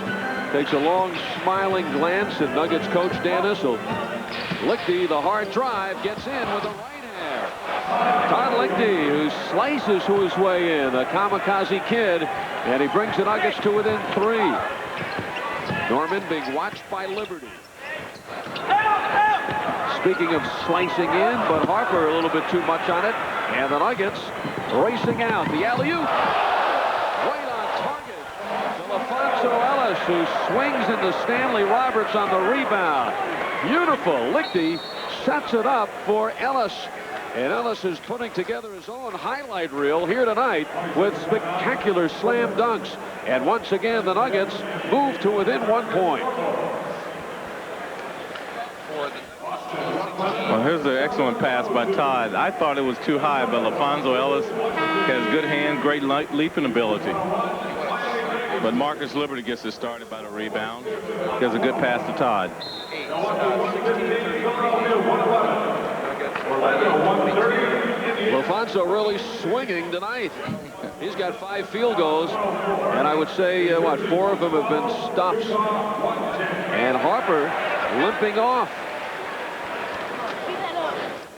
Takes a long, smiling glance at Nuggets coach Dan Issel. Lichty, the hard drive, gets in with a right hand. Todd Lichty, who slices his way in, a kamikaze kid, and he brings the Nuggets to within 3. Norman being watched by Liberty. Speaking of slicing in, but Harper a little bit too much on it, and the Nuggets racing out. The alley-oop. Ellis, who swings into Stanley Roberts on the rebound. Beautiful. Lichty sets it up for Ellis. And Ellis is putting together his own highlight reel here tonight with spectacular slam dunks. And once again, the Nuggets move to within 1 point. Well, here's an excellent pass by Todd. I thought it was too high, but LaFonso Ellis has good hand, great leaping ability. But Marcus Liberty gets it started by the rebound. He has a good pass to Todd. LaFonso really swinging tonight. He's got 5 field goals, and I would say, 4 of them have been stops. And Harper limping off.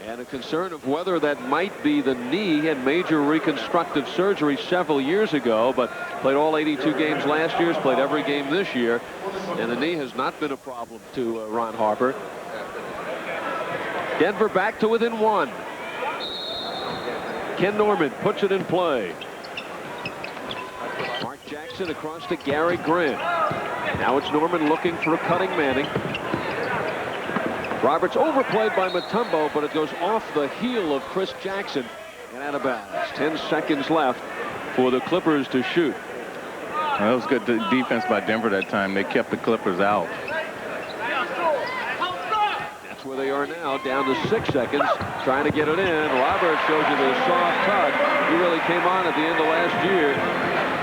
And a concern of whether that might be the knee. He had major reconstructive surgery several years ago, but played all 82 games last year, has played every game this year, and the knee has not been a problem to Ron Harper. Denver back to within 1. Ken Norman puts it in play. Mark Jackson across to Gary Grant. Now it's Norman looking for a cutting Manning. Roberts overplayed by Mutombo, but it goes off the heel of Chris Jackson and out of bounds. 10 seconds left for the Clippers to shoot. That was good defense by Denver that time. They kept the Clippers out. That's where they are now, down to 6 seconds, trying to get it in. Roberts shows you the soft touch. He really came on at the end of last year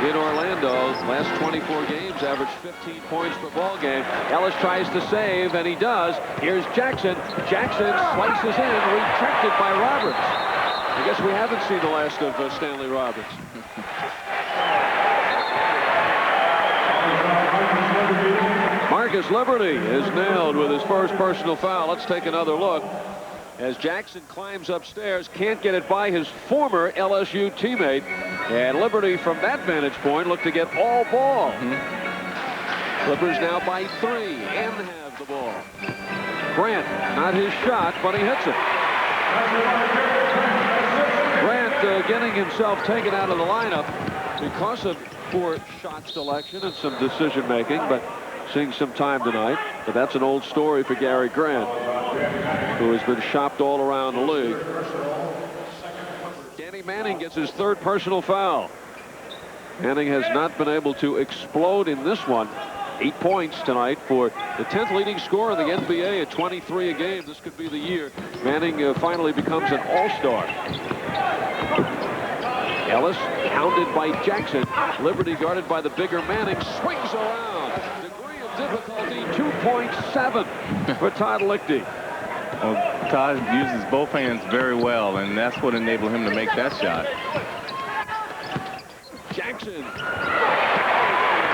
in Orlando. Last 24 games, averaged 15 points per ball game. Ellis tries to save, and he does. Here's Jackson. Jackson slices in, rejected by Roberts. I guess we haven't seen the last of Stanley Roberts. Marcus Liberty is nailed with his first personal foul. Let's take another look as Jackson climbs upstairs, can't get it by his former LSU teammate, and Liberty from that vantage point look to get all ball. Clippers now by 3 and have the ball. Grant, not his shot, but he hits it. Grant getting himself taken out of the lineup because of poor shot selection and some decision making, but seeing some time tonight. But that's an old story for Gary Grant, who has been shopped all around the league. Danny Manning gets his 3rd personal foul. Manning has not been able to explode in this one. 8 points tonight for the 10th leading scorer in the NBA at 23 a game. This could be the year Manning finally becomes an all-star. Ellis hounded by Jackson. Liberty guarded by the bigger Manning. Swings around. Degree of difficulty 2.7 for Todd Lichty. Well, Todd uses both hands very well, and that's what enabled him to make that shot. Jackson.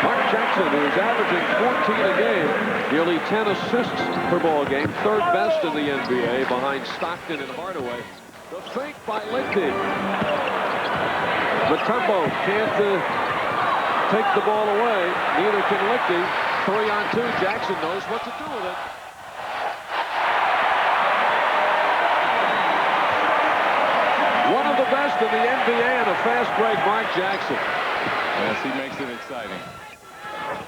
Mark Jackson, who's averaging 14 a game, nearly 10 assists per ball game, third best in the NBA behind Stockton and Hardaway. The fake by Lichty. Mutombo can't take the ball away. Neither can Lichty. 3-on-2. Jackson knows what to do with it. One of the best in the NBA in a fast break, Mark Jackson. Yes, he makes it exciting.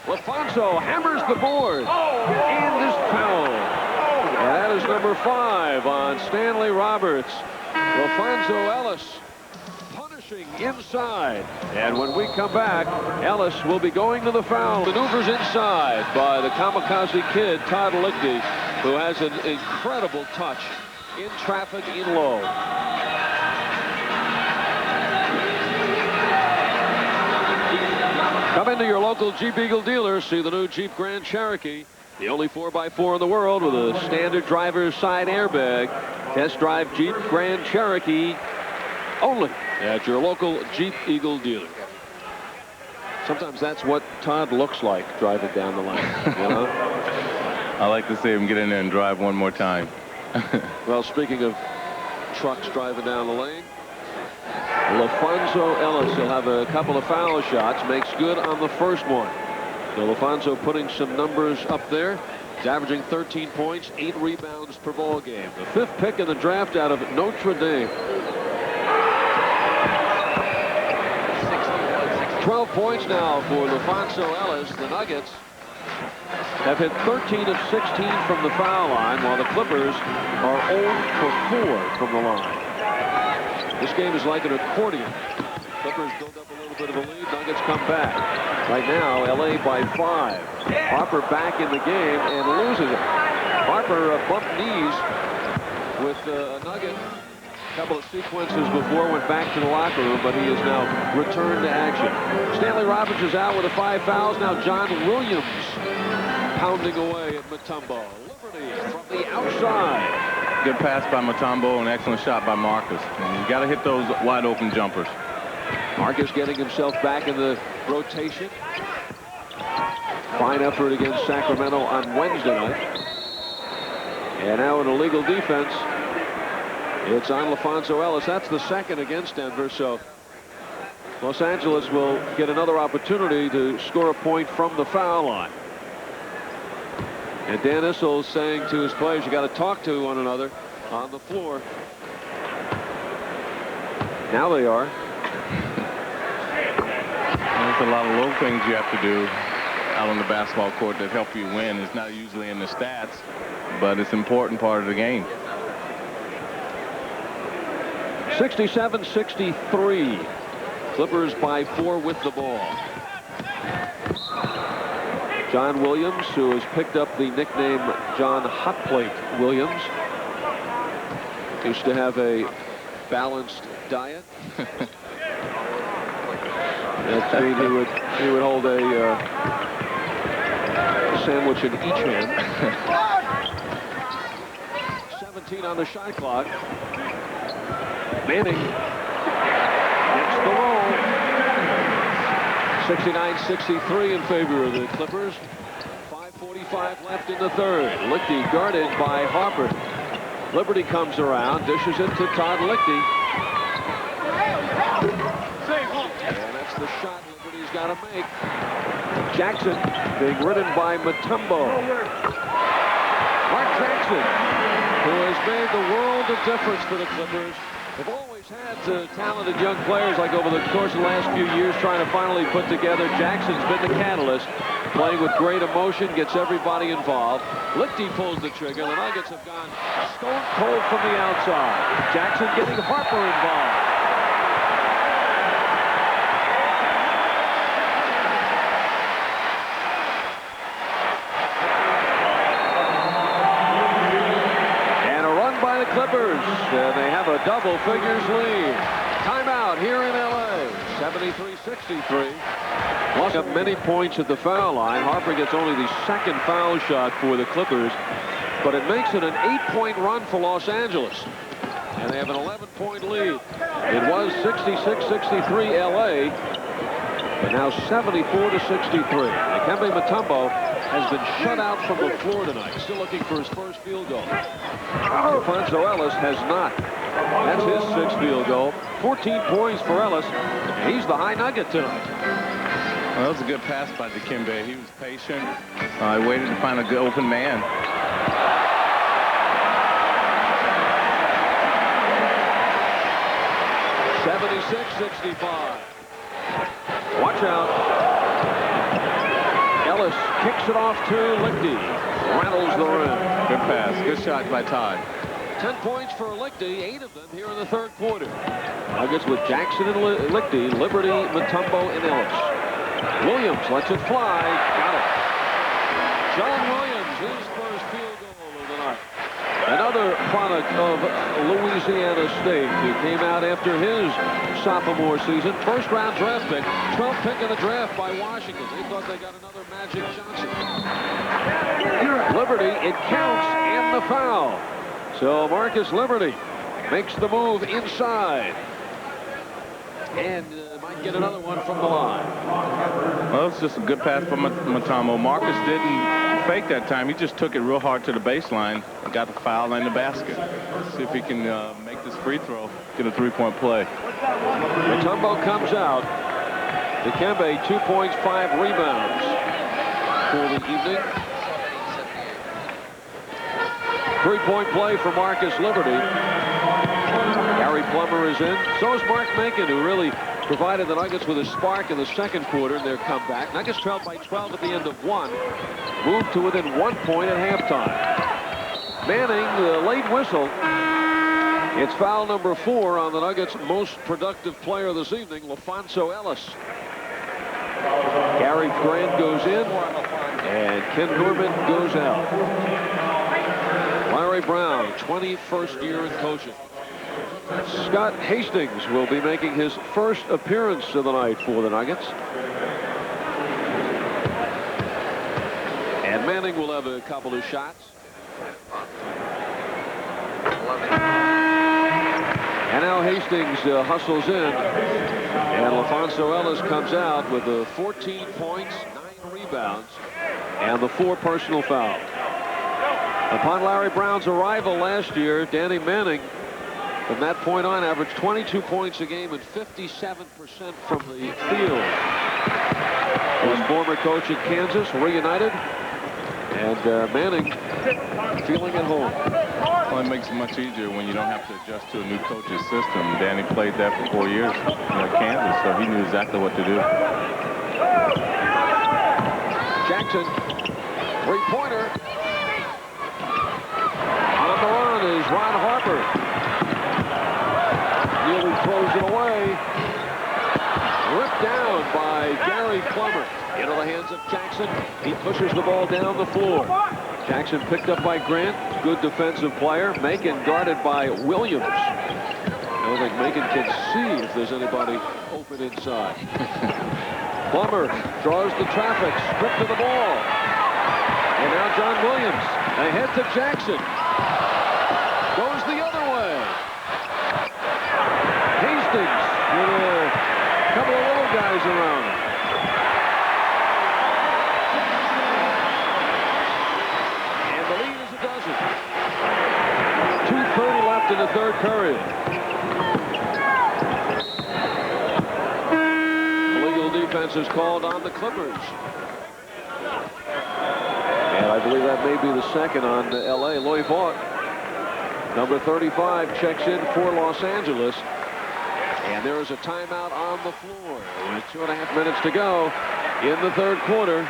LaFonso hammers the board and is fouled. And that is number 5 on Stanley Roberts. LaFonso Ellis punishing inside. And when we come back, Ellis will be going to the foul. Maneuvers inside by the kamikaze kid, Todd Lichty, who has an incredible touch in traffic in low. Come into your local Jeep Eagle dealer. See the new Jeep Grand Cherokee. The only 4x4 in the world with a standard driver's side airbag. Test drive Jeep Grand Cherokee only at your local Jeep Eagle dealer. Sometimes that's what Todd looks like driving down the lane. You know? I like to see him get in there and drive one more time. Well, speaking of trucks driving down the lane, LaFonso Ellis will have a couple of foul shots. Makes good on the first one. So LaFonso putting some numbers up there. He's averaging 13 points, 8 rebounds per ball game. The 5th pick in the draft out of Notre Dame. 12 points now for LaFonso Ellis. The Nuggets have hit 13 of 16 from the foul line, while the Clippers are 0 for 4 from the line. This game is like an accordion. Clippers build up a little bit of a lead. Nuggets come back. Right now, LA by 5. Harper back in the game and loses it. Harper bumped knees with a Nugget. A couple of sequences before, went back to the locker room, but he is now returned to action. Stanley Roberts is out with 5 fouls. Now John Williams pounding away at Mutombo. Liberty from the outside. Good pass by Mutombo, an excellent shot by Marcus. And you got to hit those wide open jumpers. Marcus getting himself back in the rotation. Fine effort against Sacramento on Wednesday night. And now an illegal defense. It's on LaFonso Ellis. That's the second against Denver. So Los Angeles will get another opportunity to score a point from the foul line. And Dan Issel saying to his players, you got to talk to one another on the floor. Now they are. There's a lot of little things you have to do out on the basketball court that help you win. It's not usually in the stats, but it's an important part of the game. 67-63. Clippers by 4 with the ball. John Williams, who has picked up the nickname John Hotplate Williams, used to have a balanced diet. That means he would hold a sandwich in each hand. 17 on the shot clock. Manning gets the roll. 69-63 in favor of the Clippers. 5:45 left in the third. Lichty guarded by Harper. Liberty comes around, dishes it to Todd Lichty. And that's the shot Liberty's got to make. Jackson being ridden by Mutombo. Mark Jackson, who has made the world of difference for the Clippers. They've always had talented young players, like over the course of the last few years, trying to finally put together. Jackson's been the catalyst, playing with great emotion, gets everybody involved. Lichty pulls the trigger. The Nuggets have gone stone cold from the outside. Jackson getting Harper involved. Clippers, they have a double figures lead. Timeout shootout here in L.A. 73-63. Lost up many points at the foul line. Harper gets only the second foul shot for the Clippers, but it makes it an 8-point run for Los Angeles. And they have an 11-point lead. It was 66-63 L.A., but now 74-63. Dikembe Mutombo has been shut out from the floor tonight. Still looking for his first field goal. Alfonso Ellis has not. That's his sixth field goal. 14 points for Ellis. And he's the high nugget tonight. Well, that was a good pass by Dikembe. He was patient. He waited to find a good open man. (76-65). Watch out. Ellis kicks it off to Lichty. Rattles the rim. Good pass. Good shot by Todd. 10 points for Lichty, 8 of them here in the third quarter. Nuggets with Jackson and Lichty, Liberty, Mutombo, and Ellis. Williams lets it fly. Got it. John Williams, his first field goal of the night. Another product of Louisiana State, who came out after his sophomore season. First round draft pick, 12th pick in the draft by Washington. They thought they got another Magic Johnson. Liberty, it counts, and the foul. So Marcus Liberty makes the move inside. And might get another one from the line. Well, it's just a good pass from Mutombo. Marcus didn't fake that time. He just took it real hard to the baseline and got the foul in the basket. Let's see if he can make this free throw, get a three-point play. Mutombo comes out. Dikembe, 2 points, 5 rebounds for the evening. 3-point play for Marcus Liberty. Gary Plummer is in. So is Mark Macon, who really provided the Nuggets with a spark in the second quarter in their comeback. Nuggets trailed by 12 at the end of 1. Moved to within 1 point at halftime. Manning, the late whistle. It's foul number 4 on the Nuggets' most productive player this evening, LaFonso Ellis. Gary Grant goes in, and Ken Norman goes out. Larry Brown, 21st year in coaching. Scott Hastings will be making his first appearance of the night for the Nuggets. And Manning will have a couple of shots. And now Hastings hustles in. And LaFonso Ellis comes out with 14 points, 9 rebounds, and the 4 personal fouls. Upon Larry Brown's arrival last year, Danny Manning, from that point on, averaged 22 points a game and 57% from the field. His former coach at Kansas reunited, and Manning feeling at home. Well, it makes it much easier when you don't have to adjust to a new coach's system. Danny played that for 4 years at Kansas, so he knew exactly what to do. Jackson, three-pointer. On the run is Ron Harper. Nearly throws it away. Ripped down by Gary Plummer. Into the hands of Jackson. He pushes the ball down the floor. Jackson picked up by Grant. Good defensive player. Macon guarded by Williams. I don't think Macon can see if there's anybody open inside. Plummer draws the traffic. Stripped to the ball. And now John Williams ahead to Jackson. Goes the other way. Hastings with a couple of little guys around him. And the lead is a dozen. 2:30 left in the third period. Illegal defense is called on the Clippers. And I believe that may be the second on L.A. Loy Vaught, number 35, checks in for Los Angeles. And there is a timeout on the floor with 2.5 minutes to go in the third quarter.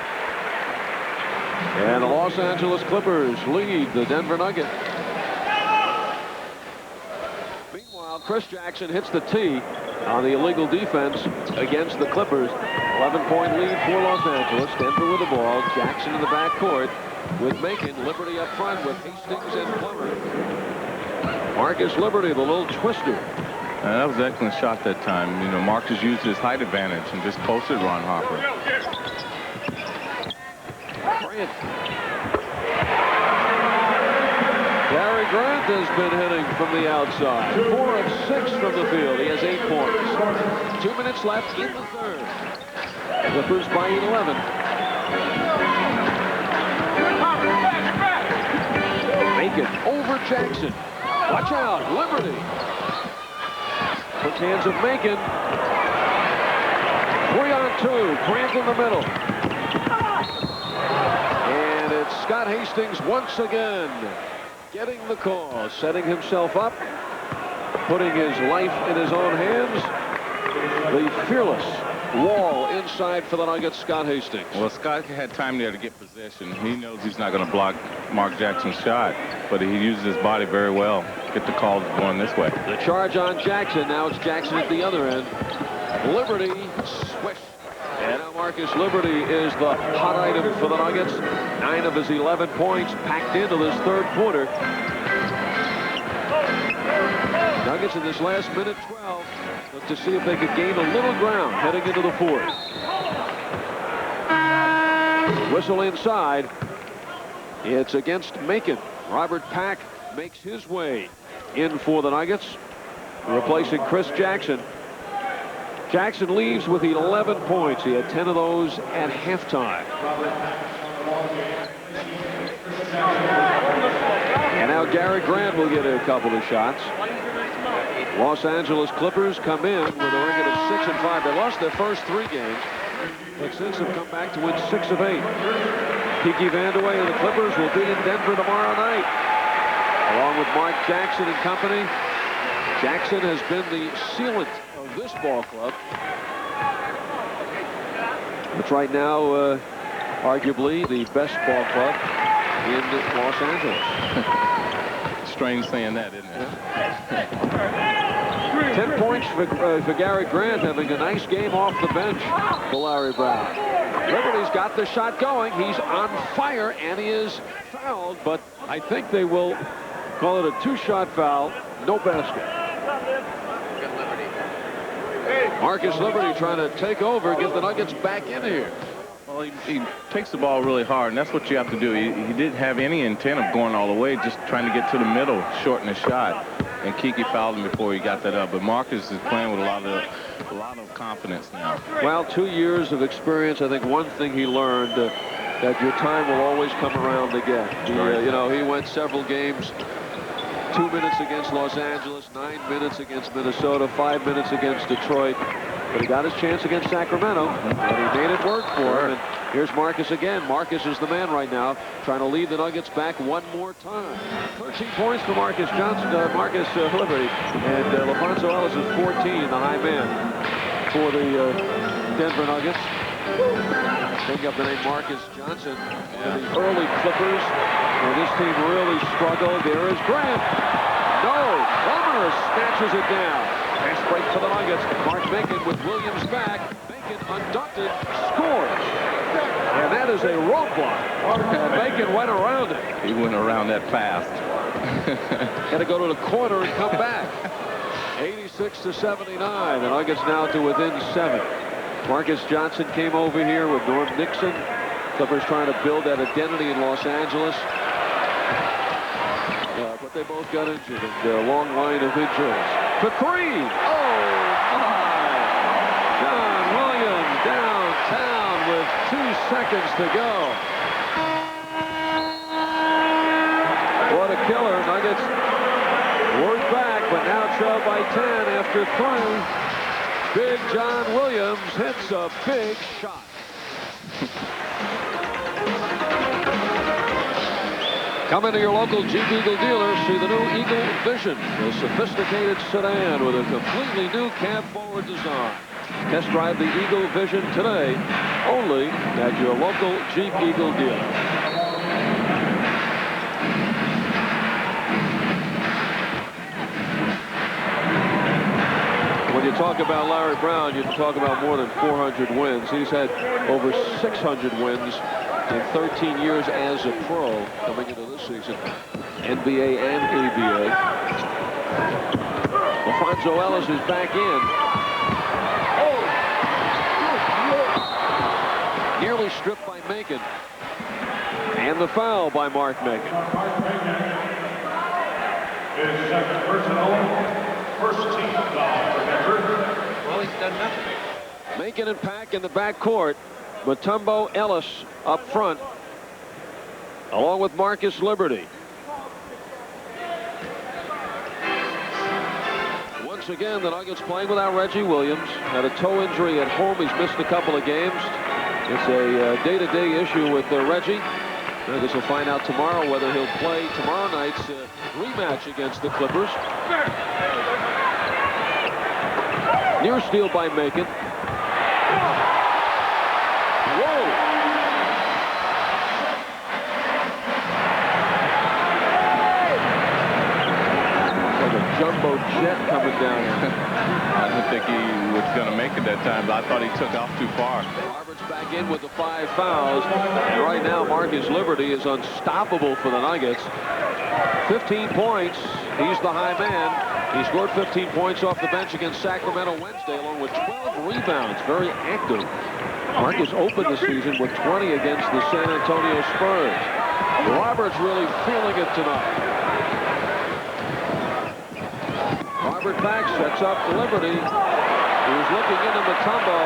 And the Los Angeles Clippers lead the Denver Nuggets. Meanwhile, Chris Jackson hits the tee on the illegal defense against the Clippers. 11-point lead for Los Angeles. Denver with the ball. Jackson in the backcourt with Macon. Liberty up front with Hastings and Plummer. Marcus Liberty, the little twister. That was an excellent shot that time. You know, Marcus used his height advantage and just posted Ron Harper. Grant. Gary Grant has been hitting from the outside. 4 of 6 from the field. He has 8 points. 2 minutes left in the third. Clippers by 11. Macon over Jackson. Watch out, Liberty. Quick hands of Macon. 3-on-2. Grant in the middle. And it's Scott Hastings once again getting the call, setting himself up, putting his life in his own hands. The fearless wall inside for the Nuggets, Scott Hastings. Well, Scott had time there to get possession. He knows he's not going to block Mark Jackson's shot, but he uses his body very well. Get the call going this way. The charge on Jackson. Now it's Jackson at the other end. Liberty swish. And now Marcus Liberty is the hot item for the Nuggets. 9 of his 11 points packed into this third quarter. Nuggets in this last minute 12 look to see if they could gain a little ground heading into the fourth. Whistle inside. It's against Macon. Robert Pack makes his way in for the Nuggets, replacing Chris Jackson. Jackson leaves with 11 points. He had 10 of those at halftime. And now Gary Grant will get a couple of shots. Los Angeles Clippers come in with a record of 6-5. They lost their first 3 games, but since have come back to win 6 of 8. Kiki Vandeweghe and the Clippers will be in Denver tomorrow night, along with Mark Jackson and company. Jackson has been the sealant of this ball club. It's right now, arguably, the best ball club in Los Angeles. Strange saying that, isn't it? Yeah. 10 points for Gary Grant, having a nice game off the bench for Larry Brown. Liberty's got the shot going. He's on fire, and he is fouled, but I think they will call it a 2-shot foul. No basket. Marcus Liberty trying to take over, get the Nuggets back in here. Well, he takes the ball really hard, and that's what you have to do. He didn't have any intent of going all the way, just trying to get to the middle, shorten the shot. And Kiki fouled him before he got that up. But Marcus is playing with a lot of confidence now. Well, 2 years of experience. I think one thing he learned that your time will always come around again. You know, he went several games. 2 minutes against Los Angeles, 9 minutes against Minnesota, 5 minutes against Detroit. But he got his chance against Sacramento, and he made it work for him. And here's Marcus again. Marcus is the man right now, trying to lead the Nuggets back one more time. 13 points for Marcus Liberty, and LaFonso Ellis is 14, the high man for the Denver Nuggets. Take up the name Marcus Johnson, and the early Clippers, where this team really struggled. There is Grant. No, Plummer snatches it down. Fast break for the Nuggets. Mark Macon with Williams back. Macon unducted, scores. And that is a roadblock. And Macon went around it. He went around that fast. Had to go to the corner and come back. 86-79. The Nuggets now to within 7. Marcus Johnson came over here with Norm Nixon. Clippers trying to build that identity in Los Angeles. But they both got injured, and a long line of injuries. For 3. Oh, my. John Williams downtown with 2 seconds to go. What a killer. Nuggets work back, but now trail by 10 after 3. Big John Williams hits a big shot. Come into your local Jeep Eagle dealer. See the new Eagle Vision, a sophisticated sedan with a completely new cab-forward design. Test drive the Eagle Vision today, only at your local Jeep Eagle dealer. When you talk about Larry Brown, you talk about more than 400 wins. He's had over 600 wins in 13 years as a pro coming into this season, NBA and ABA. Alfonso Ellis is back in. Nearly stripped by Macon. And the foul by Mark Macon. His second personal, first team foul for Denver. Well, he's done nothing. Macon and Pack in the backcourt. Mutombo, Ellis up front, along with Marcus Liberty. Once again, the Nuggets playing without Reggie Williams. Had a toe injury at home. He's missed a couple of games. It's a day-to-day issue with Reggie. Nuggets will find out tomorrow whether he'll play tomorrow night's rematch against the Clippers. Near steal by Macon. Whoa! Like a jumbo jet coming down. I didn't think he was going to make it that time, but I thought he took off too far. Roberts back in with the 5 fouls. And right now, Marcus Liberty is unstoppable for the Nuggets. 15 points. He's the high man. He scored 15 points off the bench against Sacramento Wednesday, along with 12 rebounds. Very active. Marcus opened the season with 20 against the San Antonio Spurs. Roberts really feeling it tonight. Robert Pack sets up Liberty. He was looking into Mutombo.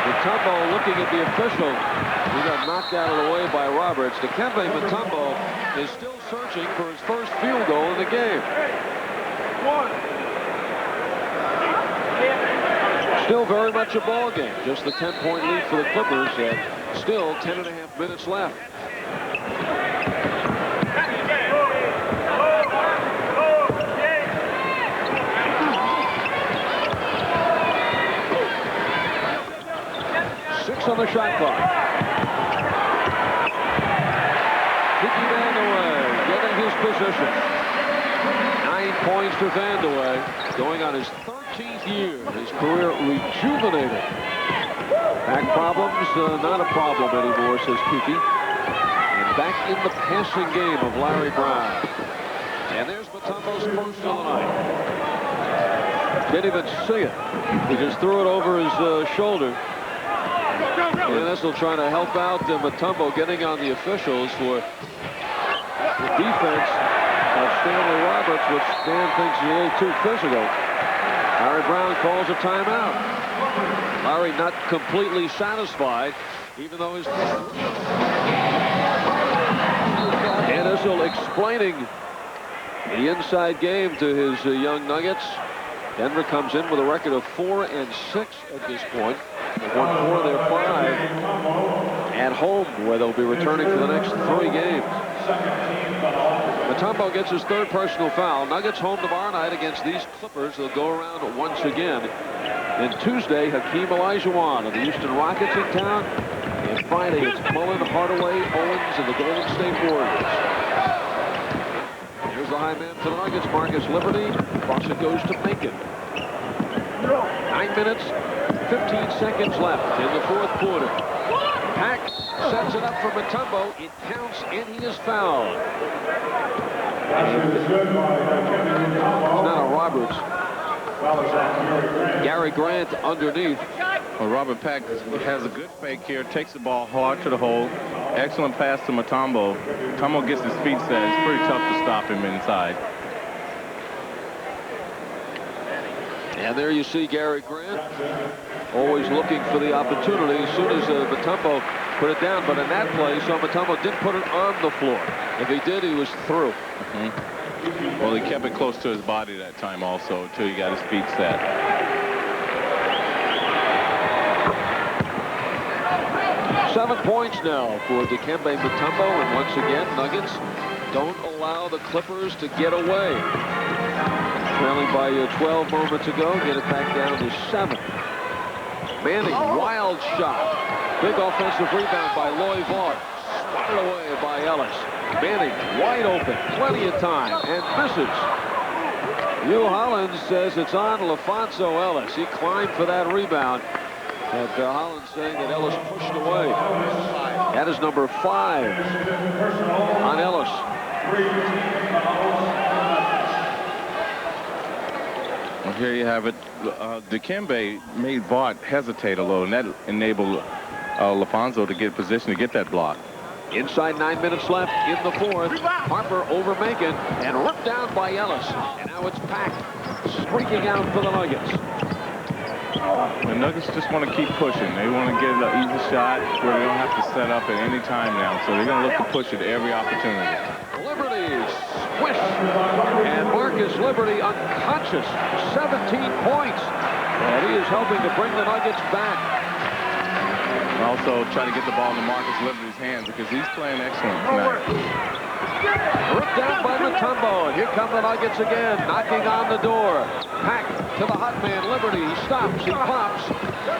Mutombo looking at the official. He got knocked out of the way by Roberts. Dikembe Mutombo is still searching for his first field goal in the game. Still very much a ball game. Just the 10-point lead for the Clippers. Still 10.5 minutes left. On the shot clock. Kiki Vandeweghe getting his position. 9 points to Vandeweghe, going on his 13th year. His career rejuvenated. Back problems, not a problem anymore, says Kiki. And back in the passing game of Larry Brown. And there's Mutombo's first of the night. Didn't even see it. He just threw it over his shoulder. And this will try to help out Mutombo getting on the officials for the defense of Stanley Roberts, which Stan thinks is a little too physical. Larry Brown calls a timeout. Larry not completely satisfied, even though his... And Issel explaining the inside game to his young Nuggets. Denver comes in with a record of 4-6 at this point. They've won 4 of their 5 at home, where they'll be returning for the next 3 games. Mutombo gets his 3rd personal foul. Nuggets home tomorrow night against these Clippers. They'll go around once again. And Tuesday, Hakeem Olajuwon of the Houston Rockets in town. And Friday, it's Mullen, Hardaway, Owens, and the Golden State Warriors. Here's the high man for the Nuggets, Marcus Liberty. Across it goes to Macon. 9 minutes, 15 seconds left in the 4th quarter. Pack sets it up for Mutombo. It counts, and he is fouled. It's not a Roberts. Gary Grant underneath. Well, Robert Pack has a good fake here. Takes the ball hard to the hole. Excellent pass to Mutombo. Mutombo gets his feet set. It's pretty tough to stop him inside. And there you see Gary Grant, always looking for the opportunity as soon as Mutombo put it down. But in that play, so Mutombo didn't put it on the floor. If he did, he was through. Well, he kept it close to his body that time also until he got his feet set. Seven points now for Dikembe Mutombo. And once again, Nuggets don't allow the Clippers to get away. Trailing by 12 moments ago, get it back down to 7. Manning, wild shot. Big offensive rebound by Loy Vaught. Swatted away by Ellis. Manning, wide open, plenty of time, and misses. Hugh Hollins says it's on LaFonso Ellis. He climbed for that rebound. And Hollins saying that Ellis pushed away. That is number 5 on Ellis. here you have it. Dikembe made Vaught hesitate a little, and that enabled LaFonso to get in position to get that block. Inside 9 minutes left in the fourth. Harper over Macon and ripped down by Ellis. And now it's Pack streaking out for the Nuggets. The Nuggets just want to keep pushing. They want to get an easy shot where they don't have to set up at any time now. So they're going to look to push it every opportunity. Liberty swish. And Marcus Liberty unconscious. 17 points. And he is helping to bring the Nuggets back. Also try to get the ball into Marcus Liberty's hands because he's playing excellent tonight. Ripped down by Mutombo. And here come the Nuggets again, knocking on the door. Pack to the hot man, Liberty. He stops, he pops.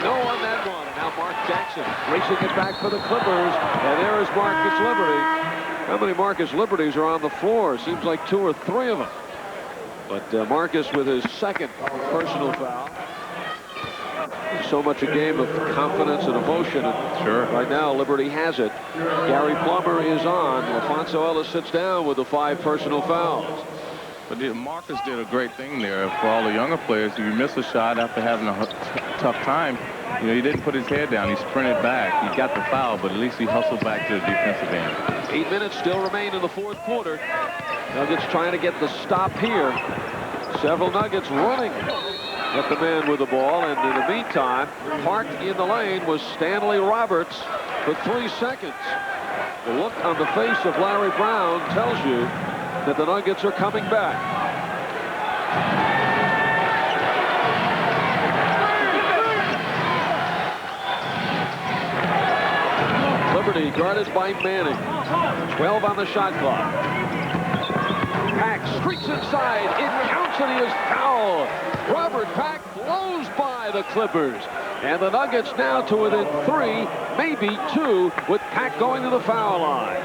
No on that one. And now Mark Jackson racing it back for the Clippers. And there is Marcus Liberty. How many Marcus Liberties are on the floor? Seems like 2 or 3 of them. But Marcus with his second personal foul. So much a game of confidence and emotion. And sure. Right now, Liberty has it. Gary Plummer is on. LaFonso Ellis sits down with the 5 personal fouls. But Marcus did a great thing there for all the younger players. If you miss a shot after having a tough time, you know, he didn't put his head down. He sprinted back. He got the foul, but at least he hustled back to the defensive end. 8 minutes still remain in the fourth quarter. Nuggets trying to get the stop here. Several Nuggets running at the man with the ball, and in the meantime, parked in the lane was Stanley Roberts for 3 seconds. The look on the face of Larry Brown tells you that the Nuggets are coming back. Liberty guarded by Manning. 12 on the shot clock. Pack streaks inside. It counts, and he is fouled. Robert Pack blows by the Clippers. And the Nuggets now to within 3, maybe 2, with Pack going to the foul line.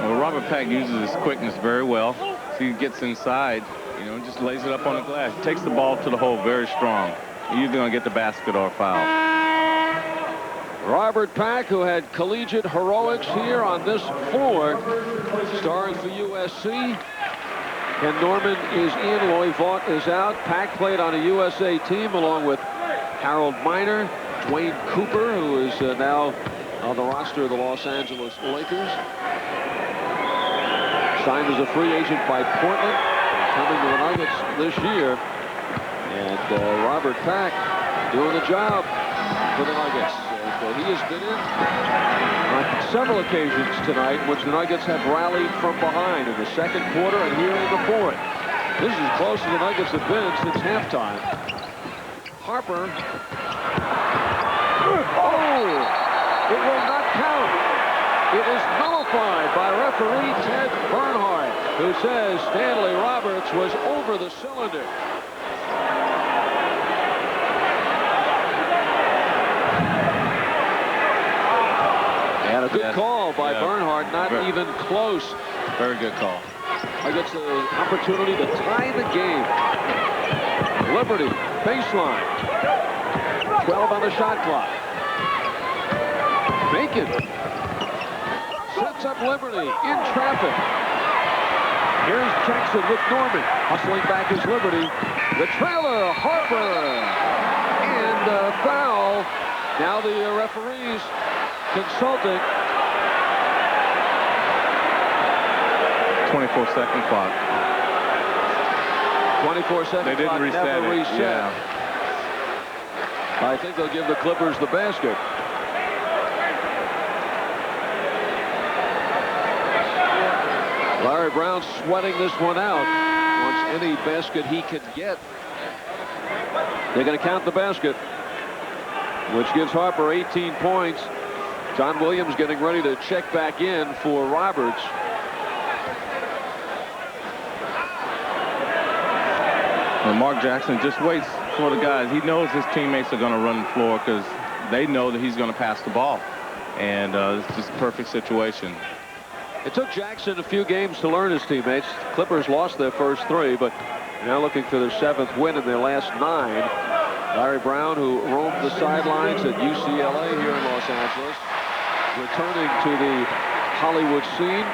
Well, Robert Pack uses his quickness very well. So he gets inside, you know, just lays it up on the glass. Takes the ball to the hole very strong. You're either going to get the basket or a foul. Robert Pack, who had collegiate heroics here on this floor, starring for USC. Ken Norman is in. Loy Vaught is out. Pack played on a USA team along with Harold Miner, Dwayne Cooper, who is now on the roster of the Los Angeles Lakers. Signed as a free agent by Portland, coming to the Nuggets this year. And Robert Pack doing the job for the Nuggets. And he has been in on several occasions tonight, which the Nuggets have rallied from behind in the second quarter and here in the fourth. This is as close as the Nuggets have been since halftime. Harper. Oh! It will not count. It is nullified by referee Ted Bernhardt, who says Stanley Roberts was over the cylinder. And a good call by Bernhardt, not even close. Very good call. I guess the opportunity to tie the game. Liberty, baseline. 12 on the shot clock. Macon sets up Liberty in traffic. Here's Jackson with Norman. Hustling back is Liberty. The trailer, Harper. And foul. Now the referees consulting. 24-second clock. 24-second They didn't clock, reset never it. reset. Yeah. I think they'll give the Clippers the basket. Larry Brown sweating this one out. Wants any basket he can get. They're going to count the basket, which gives Harper 18 points. John Williams getting ready to check back in for Roberts. And Mark Jackson just waits for the guys. He knows his teammates are going to run the floor because they know that he's going to pass the ball. And it's just a perfect situation. It took Jackson a few games to learn his teammates. Clippers lost their first 3, but now looking for their 7th win in their last 9. Larry Brown, who roamed the sidelines at UCLA here in Los Angeles, returning to the Hollywood scene.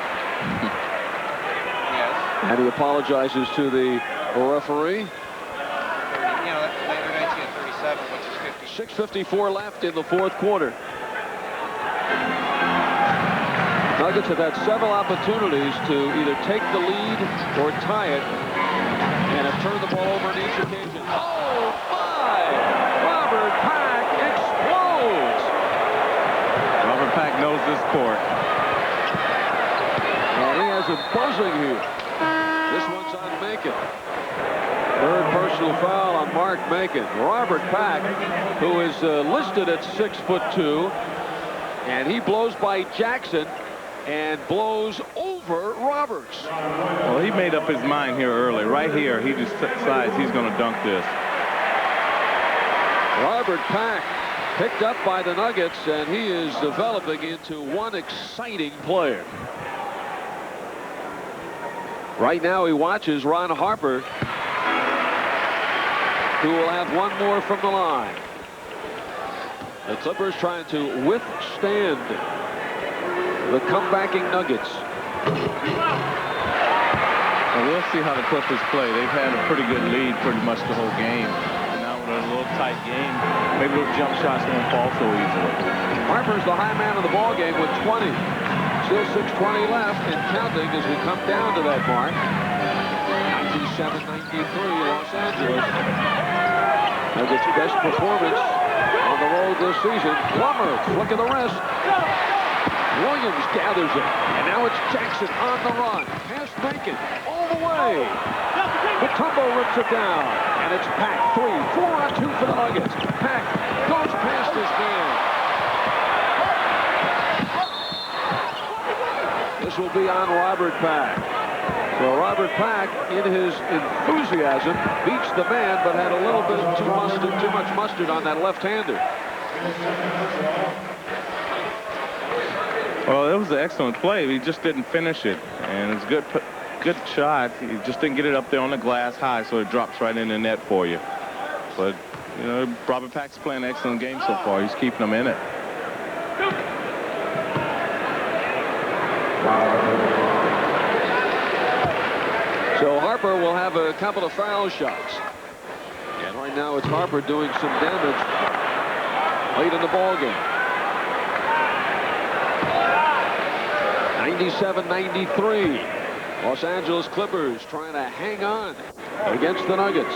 Yes. And he apologizes to the referee. You know, 6:54 left in the fourth quarter. Nuggets have had several opportunities to either take the lead or tie it, and have turned the ball over on each occasion. Oh, my! Robert Pack explodes! Robert Pack knows this court. And he has a buzzing here. This one's on Macon. Third personal foul on Mark Macon. Robert Pack, who is listed at 6'2", and he blows by Jackson and blows over Roberts. Well, he made up his mind here early. Right here, he just decides he's going to dunk this. Robert Pack picked up by the Nuggets, and he is developing into one exciting player. Right now, he watches Ron Harper, who will have one more from the line. The Clippers trying to withstand the comebacking Nuggets. Well, we'll see how the Clippers play. They've had a pretty good lead pretty much the whole game. And now with a little tight game, maybe those jump shots won't fall so easily. Harper's the high man of the ball game with 20. Still 6:20 left and counting as we come down to that mark. 97-93 Los Angeles. Nuggets' best performance on the road this season. Plummer, flick of the wrist. Williams gathers it, and now it's Jackson on the run. Past Macon, all the way. Mutombo rips it down, and it's Pack 3, 4-on-2 for the Nuggets. Pack goes past his man. This will be on Robert Pack. So Robert Pack, in his enthusiasm, beats the man, but had a little bit too much mustard on that left-hander. Well, it was an excellent play. He just didn't finish it, and it's good shot. He just didn't get it up there on the glass high, so it drops right in the net for you. But you know, Robert Pack's playing an excellent game so far. He's keeping them in it. So Harper will have a couple of foul shots. And right now it's Harper doing some damage late in the ball game. 97-93. Los Angeles Clippers trying to hang on against the Nuggets.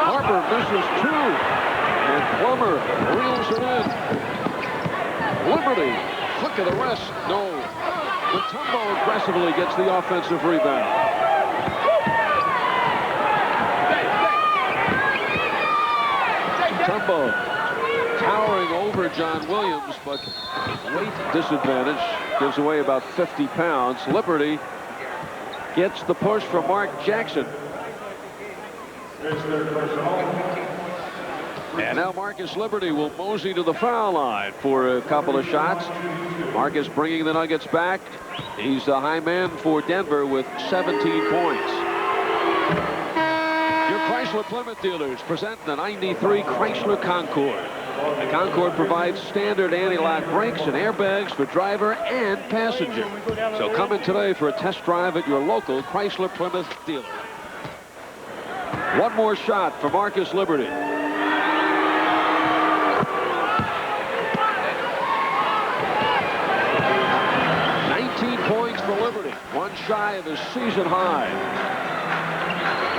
Harper misses two. And Plummer reels it in. Liberty, flick of the wrist. No. Mutombo aggressively gets the offensive rebound. Mutombo towering over John Williams, but weight disadvantage gives away about 50 pounds. Liberty gets the push from Mark Jackson. And now Marcus Liberty will mosey to the foul line for a couple of shots. Marcus bringing the Nuggets back. He's the high man for Denver with 17 points. Your Chrysler Plymouth dealers present the 93 Chrysler Concorde. The Concorde provides standard anti-lock brakes and airbags for driver and passenger. So come in today for a test drive at your local Chrysler Plymouth dealer. One more shot for Marcus Liberty. 19 points for Liberty, one shy of his season high.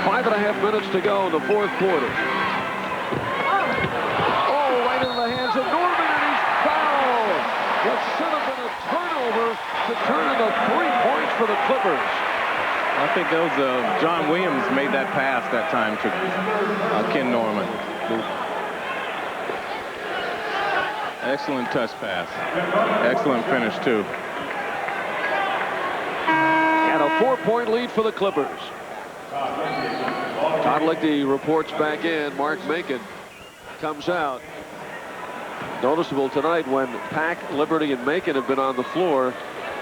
5.5 minutes to go in the fourth quarter. Oh, right into the hands of Norman, and he's fouled. What should have been a turnover to turn into 3 points for the Clippers. I think that was John Williams made that pass that time to Ken Norman. Excellent touch pass. Excellent finish, too. And a 4-point lead for the Clippers. Todd Lichty reports back in. Mark Macon comes out. Noticeable tonight when Pack, Liberty, and Macon have been on the floor.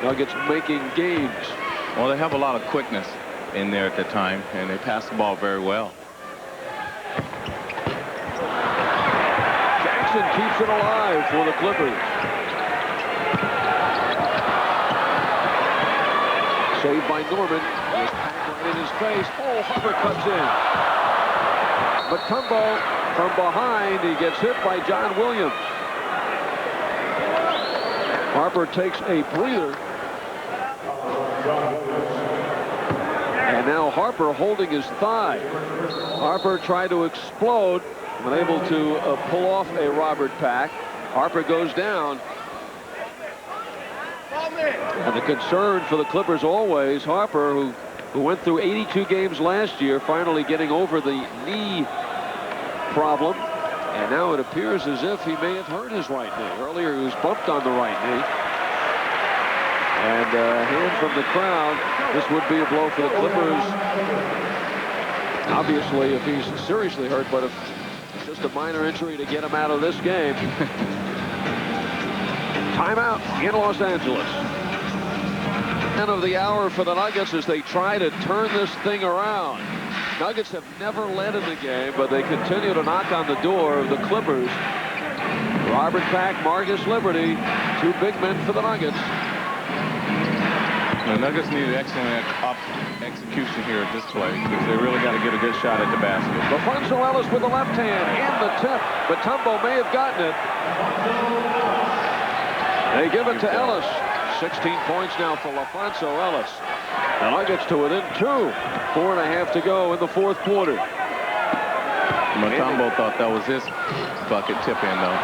Nuggets making games. Well, they have a lot of quickness in there at the time, and they pass the ball very well. Jackson keeps it alive for the Clippers. Saved by Norman. With Pack right in his face. Oh, Harper cuts in. Mutombo from behind. He gets hit by John Williams. Harper takes a breather. And now Harper holding his thigh. Harper tried to explode, unable to pull off a Robert Pack. Harper goes down. And the concern for the Clippers always, Harper, who went through 82 games last year, finally getting over the knee problem. And now it appears as if he may have hurt his right knee. Earlier he was bumped on the right knee. And a hand from the crowd. This would be a blow for the Clippers. Obviously, if he's seriously hurt, but if it's just a minor injury to get him out of this game. Timeout in Los Angeles. End of the hour for the Nuggets as they try to turn this thing around. Nuggets have never led in the game, but they continue to knock on the door of the Clippers. Robert Pack, Marcus Liberty, two big men for the Nuggets. The Nuggets need excellent execution here at this play because they really got to get a good shot at the basket. LaFonso Ellis with the left hand and the tip. Mutombo may have gotten it. They give it to Ellis. 16 points now for LaFonso Ellis. The Nuggets to within 2. 4.5 to go in the fourth quarter. Mutombo thought that was his bucket tip in, though.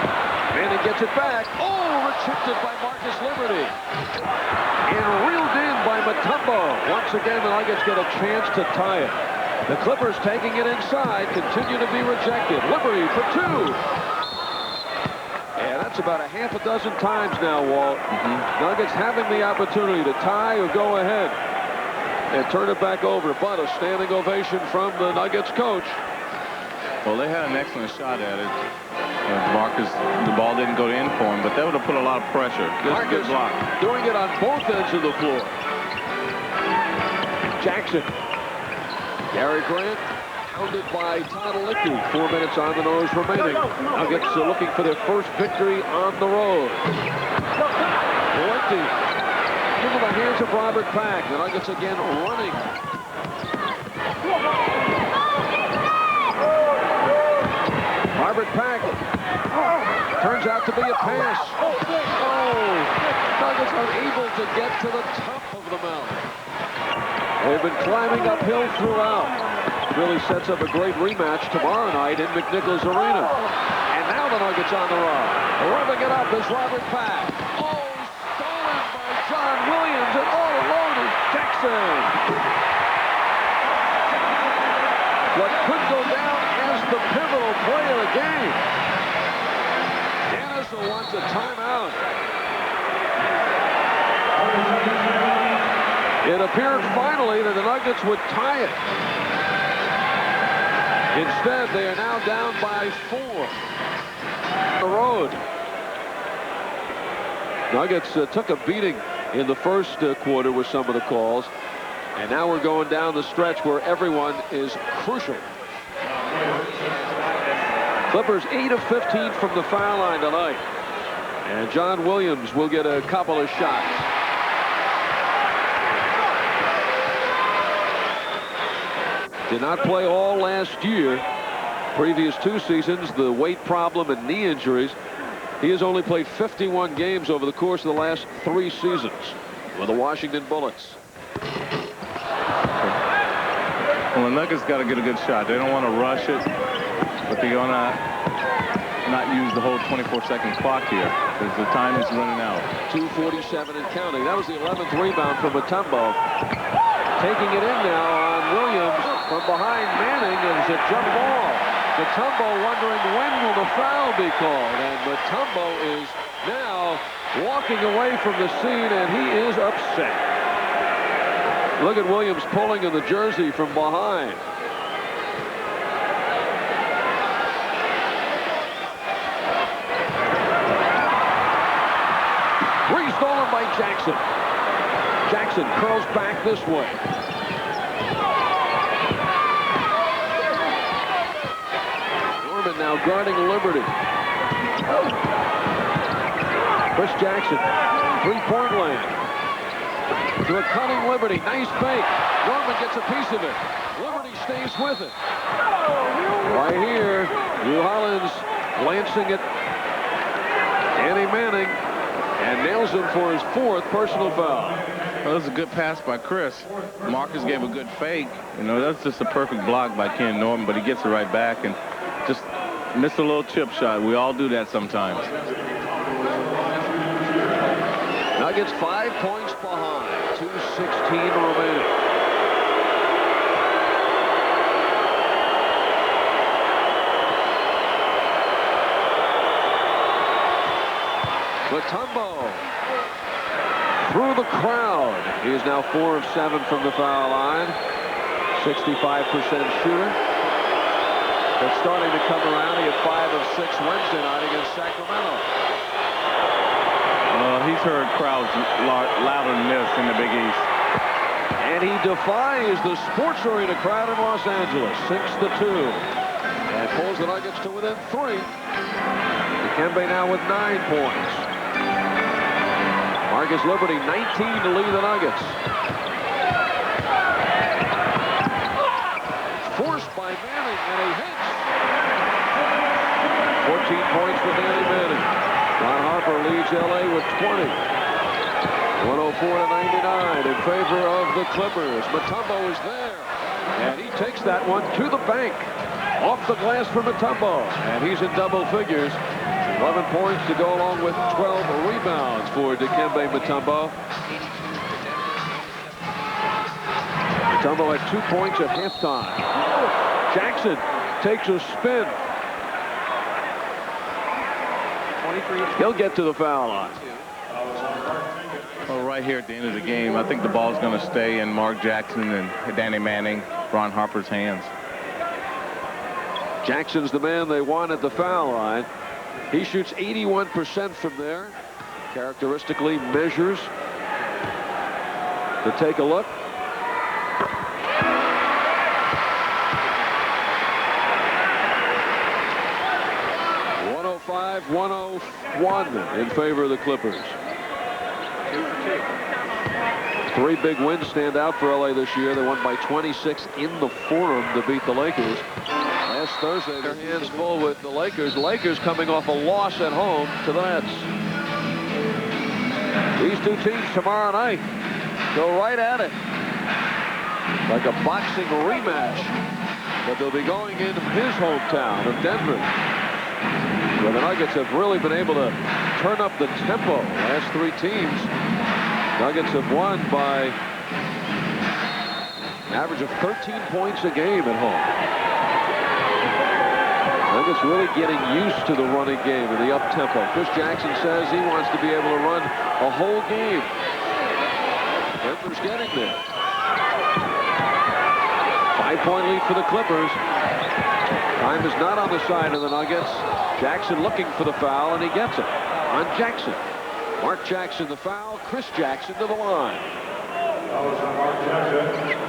Manning gets it back. Oh, rejected by Marcus Liberty. And reeled in by Mutombo. Once again, the Nuggets get a chance to tie it. The Clippers taking it inside continue to be rejected. Liberty for 2. Yeah, that's about a half a dozen times now, Walt. Nuggets having the opportunity to tie or go ahead and turn it back over. But a standing ovation from the Nuggets coach. Well, they had an excellent shot at it. Marcus, the ball didn't go in for him, but that would have put a lot of pressure. Just a good block. Doing it on both ends of the floor. Jackson. Gary Grant pounded by Todd Licky. 4 minutes on the nose remaining. Nuggets looking for their first victory on the road. Licky into the hands of Robert Pack. The Nuggets again running. Robert Pack turns out to be a pass. Oh, Nuggets unable to get to the top of the mountain. They've been climbing uphill throughout. Really sets up a great rematch tomorrow night in McNichols Arena. And now the Nuggets on the run. Rubbing it up is Robert Pack. Oh, stolen by John Williams, and all alone is Jackson. What could go down as the pivotal play of the game. Dennis wants a timeout. It appeared finally that the Nuggets would tie it. Instead, they are now down by 4 on the road. Nuggets took a beating in the first quarter with some of the calls. And now we're going down the stretch where everyone is crucial. Clippers 8 of 15 from the foul line tonight. And John Williams will get a couple of shots. Did not play all last year. Previous 2 seasons, the weight problem and knee injuries. He has only played 51 games over the course of the last 3 seasons with the Washington Bullets. Well, the Nuggets got to get a good shot. They don't want to rush it, but they're going to not use the whole 24-second clock here because the time is running out. 2:47 and counting. That was the 11th rebound from Mutombo. Taking it in now on Williams from behind Manning is a jump ball. Mutombo wondering when will the foul be called, and Mutombo is now walking away from the scene, and he is upset. Look at Williams pulling in the jersey from behind. Three stolen by Jackson. Jackson curls back this way. Norman now guarding Liberty. Chris Jackson, three-point land. To a cutting Liberty. Nice fake. Norman gets a piece of it. Liberty stays with it. Right New Orleans glancing at Danny Manning and nails him for his 4th personal foul. Well, that was a good pass by Chris. Marcus gave a good fake. You know, that's just a perfect block by Ken Norton, but he gets it right back and just missed a little chip shot. We all do that sometimes. Nuggets 5 points behind. 2:16 remaining. Mutombo through the crowd. He is now 4 of 7 from the foul line. 65% shooter. That's starting to come around. He had 5 of 6 Wednesday night against Sacramento. He's heard crowds louder than this in the Big East. And he defies the sports arena crowd in Los Angeles. 6-2. And pulls the Nuggets to within 3. Dikembe now with 9 points. Marcus Liberty, 19 to lead the Nuggets. Forced by Manning, and he hits. 14 points for Danny Manning. Ron Harper leads L.A. with 20. 104-99 in favor of the Clippers. Mutombo is there, and he takes that one to the bank. Off the glass for Mutombo, and he's in double figures. 11 points to go along with 12 rebounds for Dikembe Mutombo. Mutombo had 2 points at halftime. Jackson takes a spin. He'll get to the foul line. Well, right here at the end of the game, I think the ball's going to stay in Mark Jackson and Danny Manning, Ron Harper's hands. Jackson's the man they want at the foul line. He shoots 81% from there. Characteristically measures. To take a look. (105-101) in favor of the Clippers. 3 big wins stand out for LA this year. They won by 26 in the Forum to beat the Lakers. Last Thursday, their hands full with the Lakers. The Lakers coming off a loss at home to the Nets. These 2 teams tomorrow night go right at it. Like a boxing rematch. But they'll be going into his hometown of Denver, where the Nuggets have really been able to turn up the tempo. Last 3 teams, Nuggets have won by an average of 13 points a game at home. Nuggets really getting used to the running game and the up-tempo. Chris Jackson says he wants to be able to run a whole game. Denver's getting there. 5-point lead for the Clippers. Time is not on the side of the Nuggets. Jackson looking for the foul, and he gets it on Jackson. Mark Jackson the foul. Chris Jackson to the line. That was on Mark Jackson.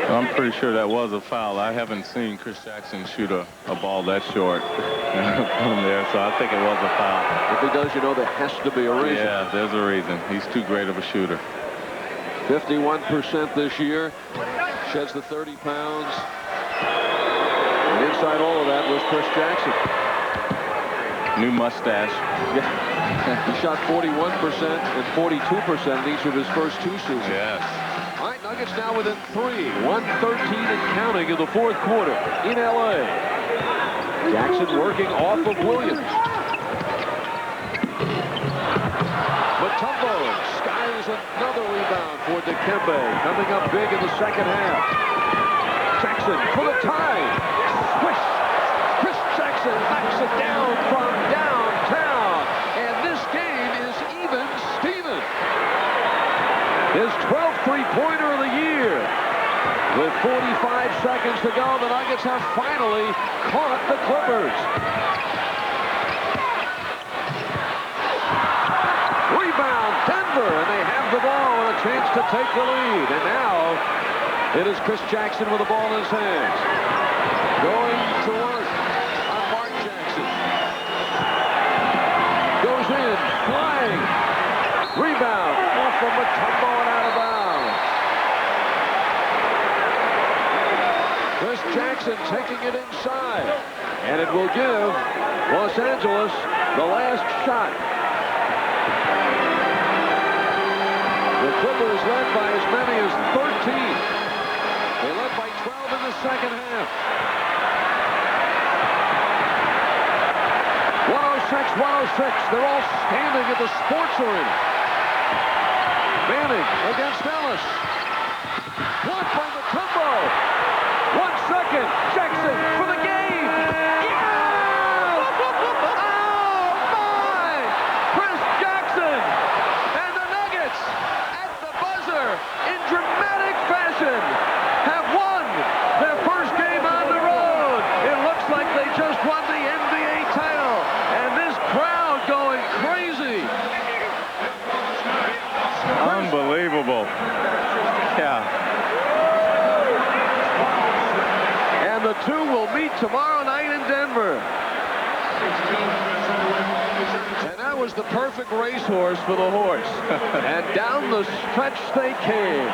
I'm pretty sure that was a foul. I haven't seen Chris Jackson shoot a ball that short from there, so I think it was a foul. If he does, you know there has to be a reason. Yeah, there's a reason. He's too great of a shooter. 51% this year. Sheds the 30 pounds. And inside all of that was Chris Jackson. New mustache. Yeah. He shot 41% and 42% in each of his first 2 seasons. Yes. All right, Nuggets now within 3. 1:13 and counting in the 4th quarter in L.A. Jackson working off of Williams. Mutombo skies another rebound for Dikembe, coming up big in the second half. Jackson for the tie. Swish. Chris Jackson knocks it down from downtown. And this game is even Steven. His 12th three-pointer of the year. With 45 seconds to go, the Nuggets have finally caught the Clippers. Rebound, Denver, and they have the ball and a chance to take the lead. And now it is Chris Jackson with the ball in his hands. Going to work on Mark Jackson. Goes in, flying. Rebound off of Mutombo and out of bounds. taking it inside. And it will give Los Angeles the last shot. The Clippers led by as many as 13. They led by 12 in the second half. 106. They're all standing at the sports arena. Manning against Ellis. Blocked by Matumbo. 1 second. Jackson for the game. Yeah! Oh, my! Chris Jackson and the Nuggets at the buzzer in dramatic fashion have won their first game on the road. It looks like they just won the NBA title. And this crowd going crazy. Unbelievable. Yeah. And the two will meet tomorrow night in Denver. And that was the perfect racehorse for the horse. And down the stretch they came.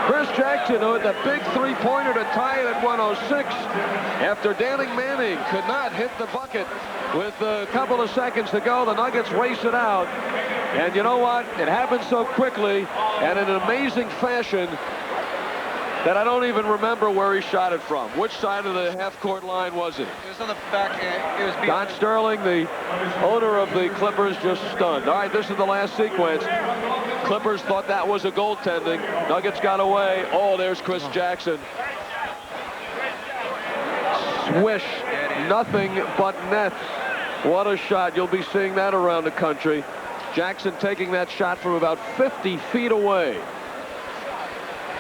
Chris Jackson, who had the big three-pointer to tie it at 106 after Manning could not hit the bucket with a couple of seconds to go. The Nuggets race it out. And you know what? It happened so quickly and in an amazing fashion that I don't even remember where he shot it from. Which side of the half-court line was it? It was on the back end. It was Don Sterling, the owner of the Clippers, just stunned. All right, this is the last sequence. Clippers thought that was a goaltending. Nuggets got away. Oh, there's Chris Jackson. Swish. Nothing but net. What a shot. You'll be seeing that around the country. Jackson taking that shot from about 50 feet away.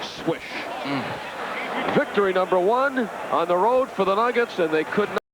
Swish. Victory number 1 on the road for the Nuggets, and they could not